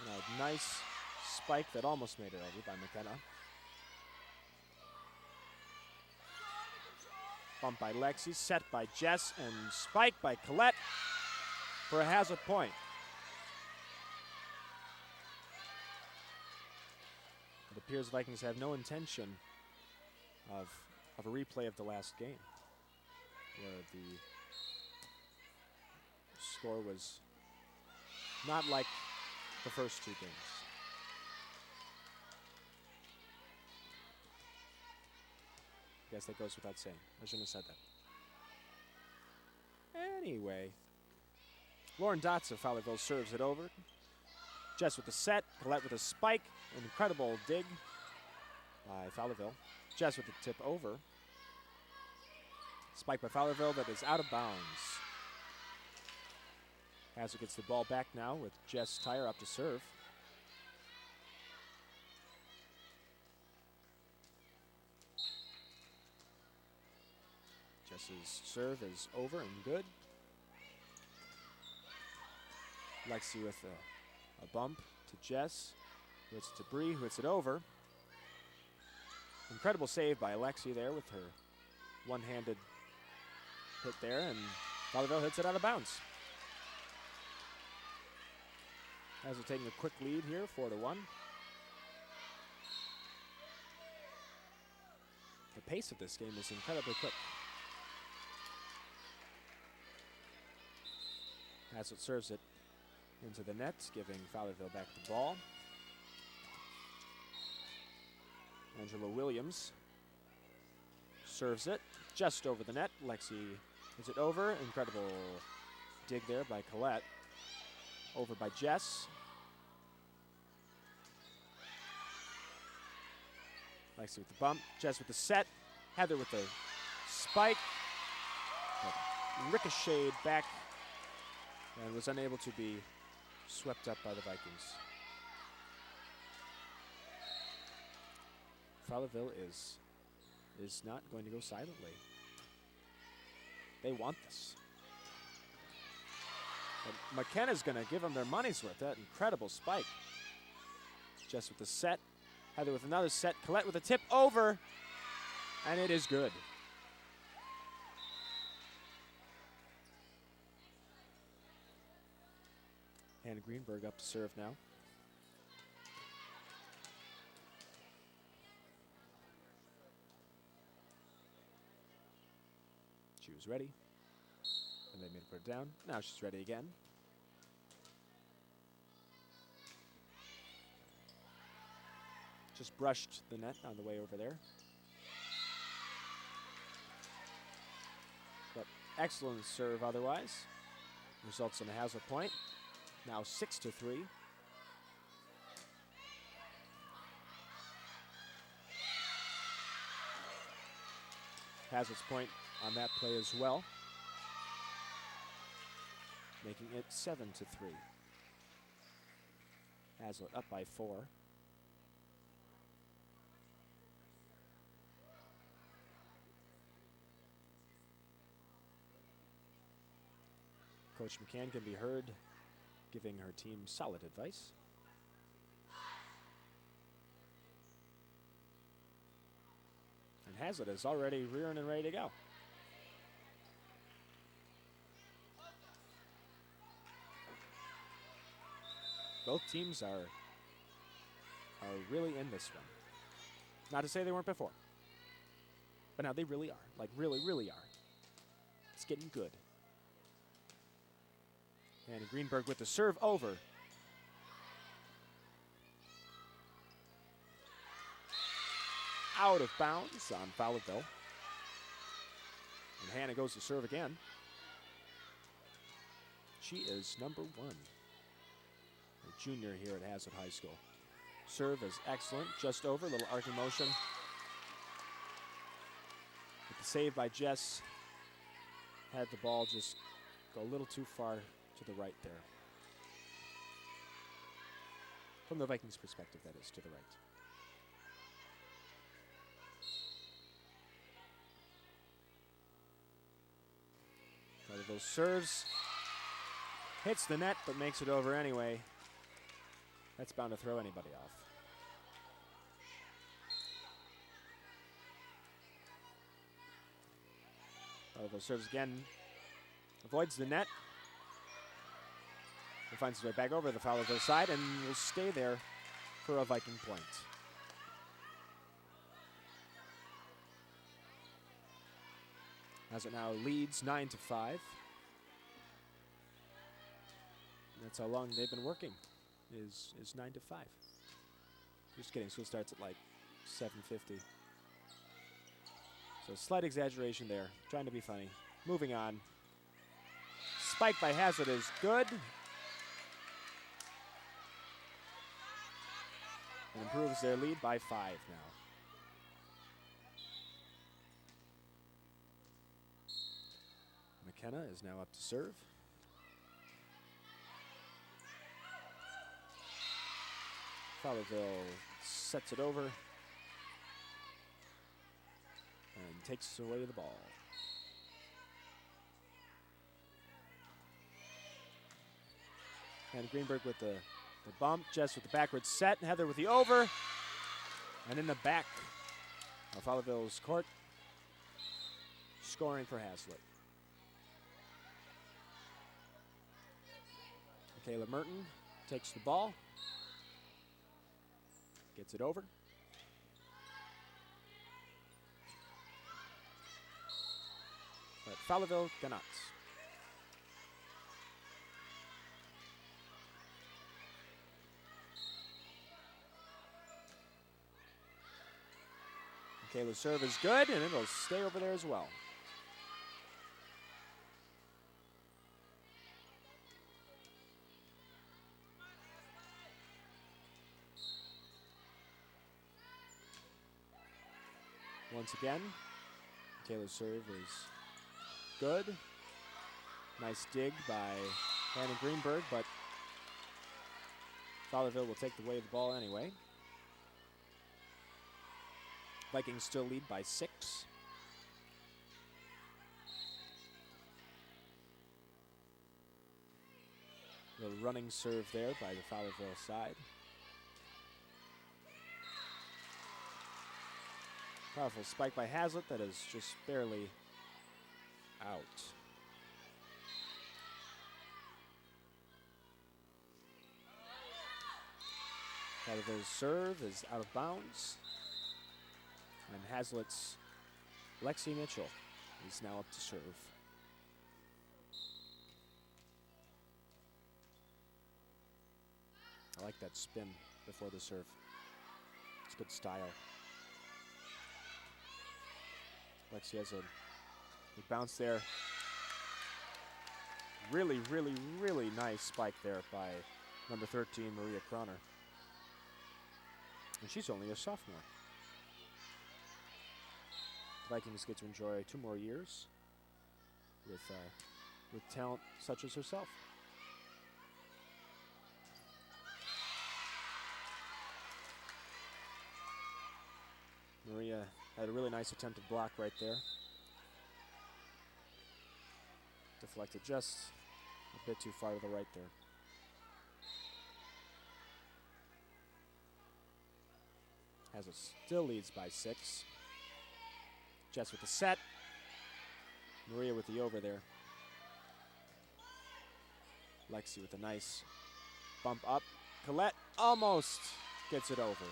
And a nice spike that almost made it over by McKenna. Bump by Lexi, set by Jess, and spike by Colette for a Haslett point. It appears Vikings have no intention of a replay of the last game, where the score was not like the first 2 games. I guess that goes without saying. I shouldn't have said that. Anyway, Lauren Dotz of Fowlerville serves it over. Jess with the set, Colette with a spike. An incredible dig by Fowlerville. Jess with the tip over. Spike by Fowlerville that is out of bounds. Haslett gets the ball back now with Jess Tyre up to serve. Jess's serve is over and good. Lexi with a bump to Jess. Who hits it to Bree, who hits it over. Incredible save by Lexi there with her one-handed hit there, and Fowlerville hits it out of bounds. Haslett taking a quick lead here, 4-1. The pace of this game is incredibly quick. Haslett serves it into the net, giving Fowlerville back the ball. Angela Williams serves it just over the net. Lexi is it over. Incredible dig there by Colette. Over by Jess. Lexi with the bump. Jess with the set. Heather with the spike. But ricocheted back and was unable to be swept up by the Vikings. Fowlerville is not going to go silently. They want this. But McKenna's going to give them their money's worth. That incredible spike. Jess with the set. Heather with another set. Colette with a tip over. And it is good. Hannah Greenberg up to serve now. She was ready, and they made her put it down. Now she's ready again. Just brushed the net on the way over there. But excellent serve otherwise. Results in a Haslett point. Now 6-3. Haslett's point on that play as well, making it 7-3. Haslett up by 4. Coach McCann can be heard giving her team solid advice. And Haslett is already rearing and ready to go. Both teams are really in this one. Not to say they weren't before, but now they really are. Like really, really are. It's getting good. And Greenberg with the serve over. out of bounds on Fowlerville. And Hannah goes to serve again. She is number 1. A junior here at Haslett High School. Serve is excellent, just over, little arcing motion. But the save by Jess had the ball just go a little too far to the right there. From the Vikings' perspective, that is, to the right. One of those serves hits the net, but makes it over anyway. That's bound to throw anybody off. Fowlerville serves again, avoids the net. He finds his way back over the Fowlerville side and will stay there for a Viking point. As it now leads 9-5. That's how long they've been working, is 9-5. Just kidding, school starts at like 7:50. So slight exaggeration there, trying to be funny. Moving on. Spike by Haslett is good. And improves their lead by 5 now. McKenna is now up to serve. Fowlerville sets it over and takes away the ball. And Greenberg with the bump, Jess with the backward set, Heather with the over, and in the back of Fowlerville's court, scoring for Haslett. Michaela Merton takes the ball, gets it over. But Fowlerville cannot. Michaela's serve is good, and it'll stay over there as well. Once again, Michaela's serve is good. Nice dig by Hannah Greenberg, but Fowlerville will take away the ball anyway. Vikings still lead by 6. The running serve there by the Fowlerville side. Powerful spike by Haslett that is just barely out. Fowlerville's serve is out of bounds. And Haslett's Lexi Mitchell is now up to serve. I like that spin before the serve. It's good style. Lexi has a bounce there. Really, really, really nice spike there by number 13, Maria Croner. And she's only a sophomore. The Vikings get to enjoy 2 more years with talent such as herself. Maria had a really nice attempted block right there. Deflected just a bit too far to the right there. Haslett still leads by 6. Jess with the set. Maria with the over there. Lexi with a nice bump up. Colette almost gets it over.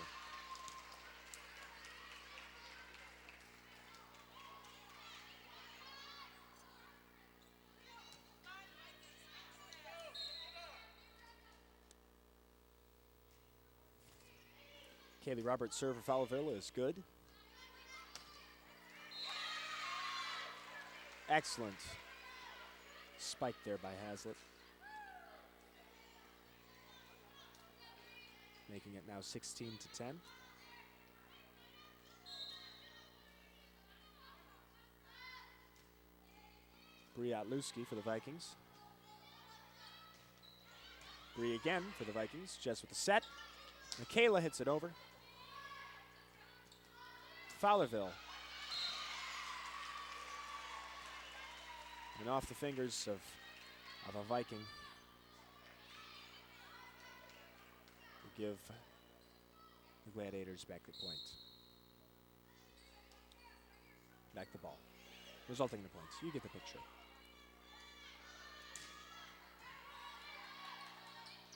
Kaylee Roberts' serve for Fowlerville is good. Excellent spike there by Haslett. Making it now 16-10. Briatluski for the Vikings. Bree again for the Vikings. Jess with the set. Michaela hits it over. Fowlerville. And off the fingers of a Viking. To give the Gladiators back the point. Back the ball. Resulting in the points. You get the picture.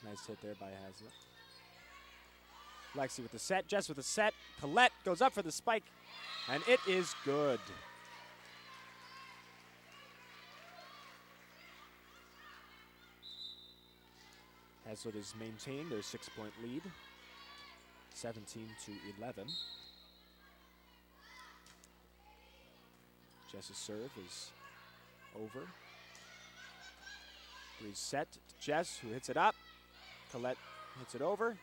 Nice hit there by Haslett. Lexi with the set. Jess with the set. Colette goes up for the spike. And it is good. Haslett has maintained their 6-point lead. 17-11. Jess's serve is over. Bree's set to Jess, who hits it up. Colette hits it over.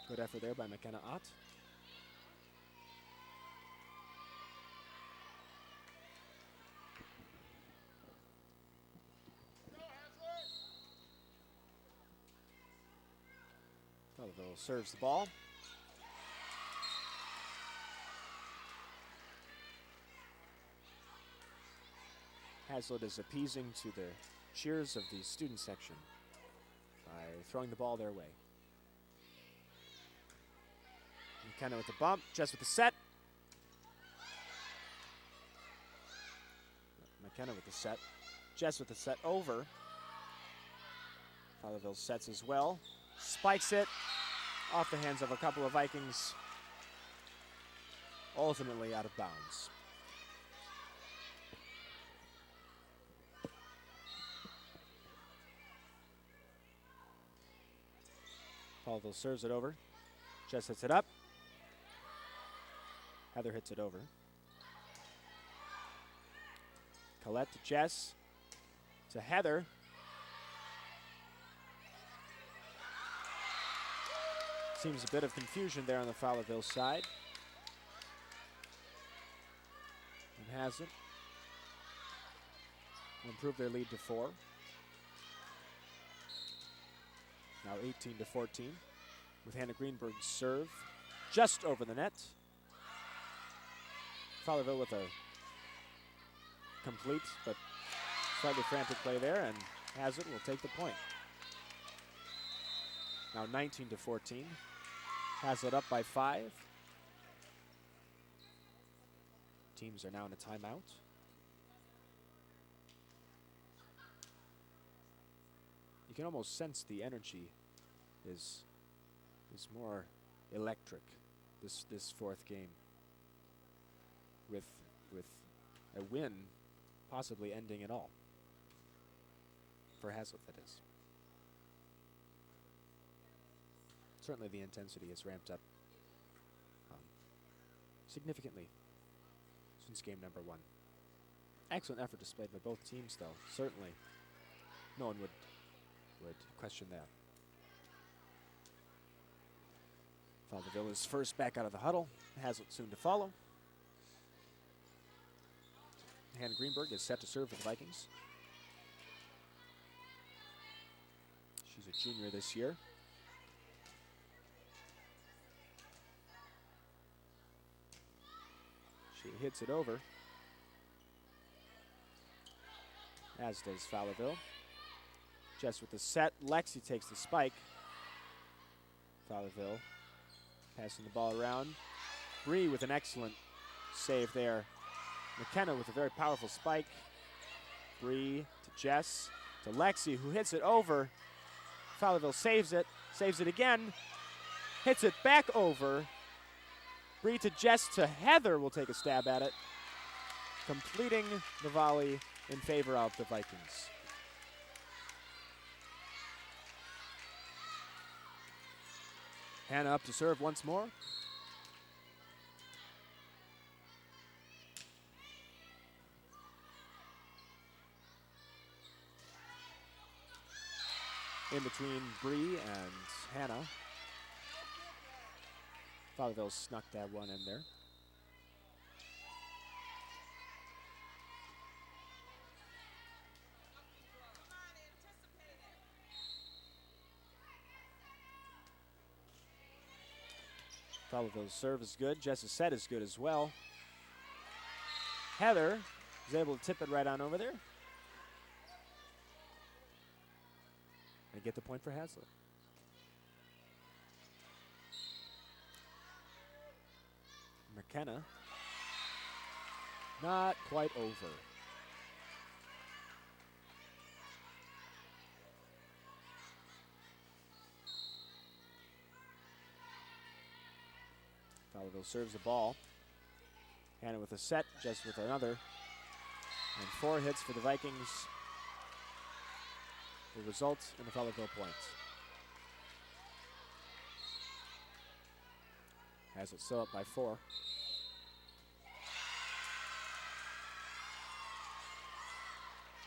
Good effort there by McKenna Ott. Fowlerville serves the ball. Haslett is appeasing to the cheers of the student section by throwing the ball their way. McKenna with the bump, Jess with the set. McKenna with the set. Jess with the set over. Fowlerville sets as well. Spikes it off the hands of a couple of Vikings. Ultimately out of bounds. Fowlerville serves it over. Jess hits it up. Heather hits it over. Colette to Jess. To Heather. Seems a bit of confusion there on the Fowlerville side. And Haslett will improve their lead to 4. Now 18-14 with Hannah Greenberg's serve just over the net. Fowlerville with a complete but slightly frantic play there, and Haslett will take the point. Now 19-14. Haslett up by 5. Teams are now in a timeout. You can almost sense the energy is more electric this fourth game, with a win possibly ending it all. For Haslett, that is. Certainly the intensity has ramped up significantly since game number 1. Excellent effort displayed by both teams, though. Certainly no one would question that. Fowlerville is first back out of the huddle. Haslett soon to follow. Hannah Greenberg is set to serve for the Vikings. She's a junior this year. She hits it over, as does Fowlerville. Jess with the set. Lexi takes the spike. Fowlerville passing the ball around. Bree with an excellent save there. McKenna with a very powerful spike. Bree to Jess to Lexi, who hits it over. Fowlerville saves it again, hits it back over. Bree to Jess to Heather will take a stab at it, completing the volley in favor of the Vikings. Hannah up to serve once more. In between Bree and Hannah. Fowlerville snuck that one in there. Fowlerville's serve is good. Jess's set is good as well. Heather is able to tip it right on over there. And get the point for Haslett. McKenna. Not quite over. Fowlerville serves the ball. Hannah with a set, just with another. And 4 hits for the Vikings. The result in the Fowlerville points. Haslett still up by 4.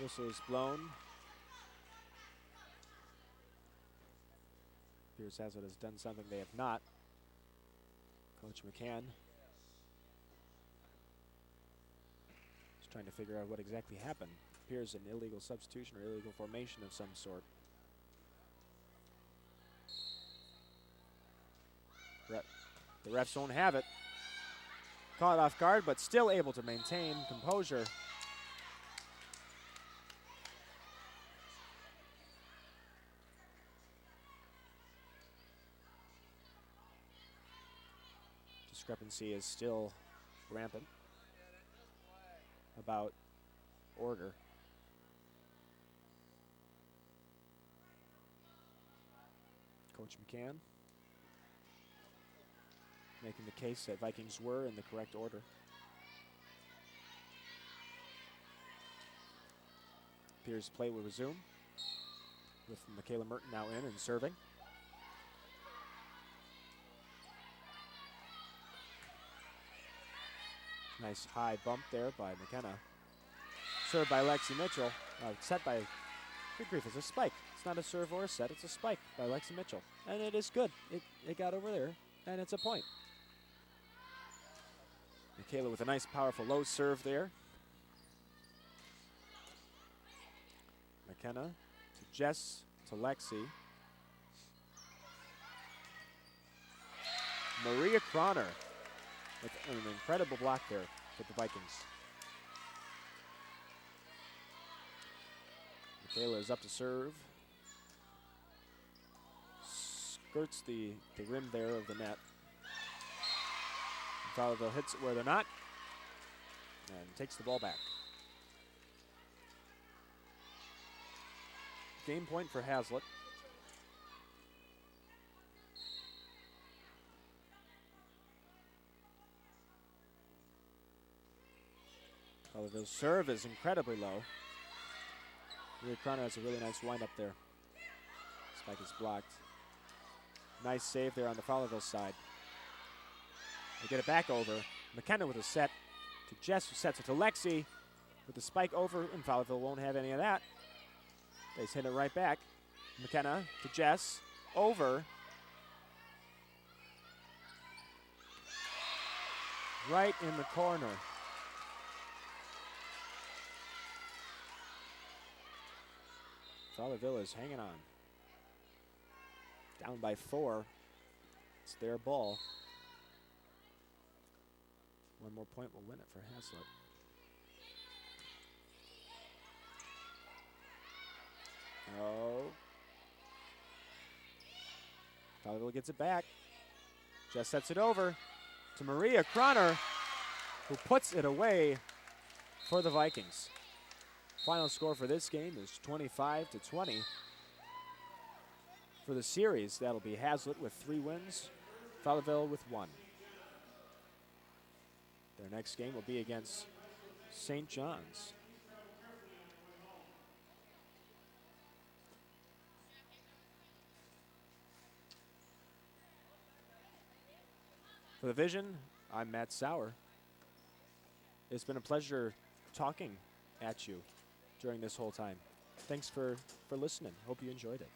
Whistle is blown. Appears Haslett has done something they have not. Coach McCann is trying to figure out what exactly happened. Appears an illegal substitution or illegal formation of some sort. The refs won't have it. Caught off guard, but still able to maintain composure. Discrepancy is still rampant about order. Coach McCann making the case that Vikings were in the correct order. Appears play will resume with Michaela Merton now in and serving. Nice high bump there by McKenna. Served by Lexi Mitchell. Set by, good grief, it's a spike. It's not a serve or a set, it's a spike by Lexi Mitchell. And it is good. It got over there, and it's a point. Michaela with a nice, powerful low serve there. McKenna to Jess, to Lexi. Maria Croner with an incredible block there for the Vikings. Michaela is up to serve. Skirts the rim there of the net. Fowlerville hits it where they're not and takes the ball back. Game point for Haslett. Fowlerville's serve is incredibly low. Maria Croner has a really nice wind up there. Spike is blocked. Nice save there on the Fowlerville side. They get it back over. McKenna with a set to Jess, who sets it to Lexi with the spike over, and Fowlerville won't have any of that. They hit it right back. McKenna to Jess, over. Right in the corner. Fowlerville is hanging on. Down by 4. It's their ball. One more point will win it for Haslett. Oh. Fowlerville gets it back. Just sets it over to Maria Croner, who puts it away for the Vikings. Final score for this game is 25-20. For the series, that'll be Haslett with 3 wins, Fowlerville with 1. Their next game will be against St. John's. For The Vision, I'm Matt Sauer. It's been a pleasure talking at you during this whole time. Thanks for listening. Hope you enjoyed it.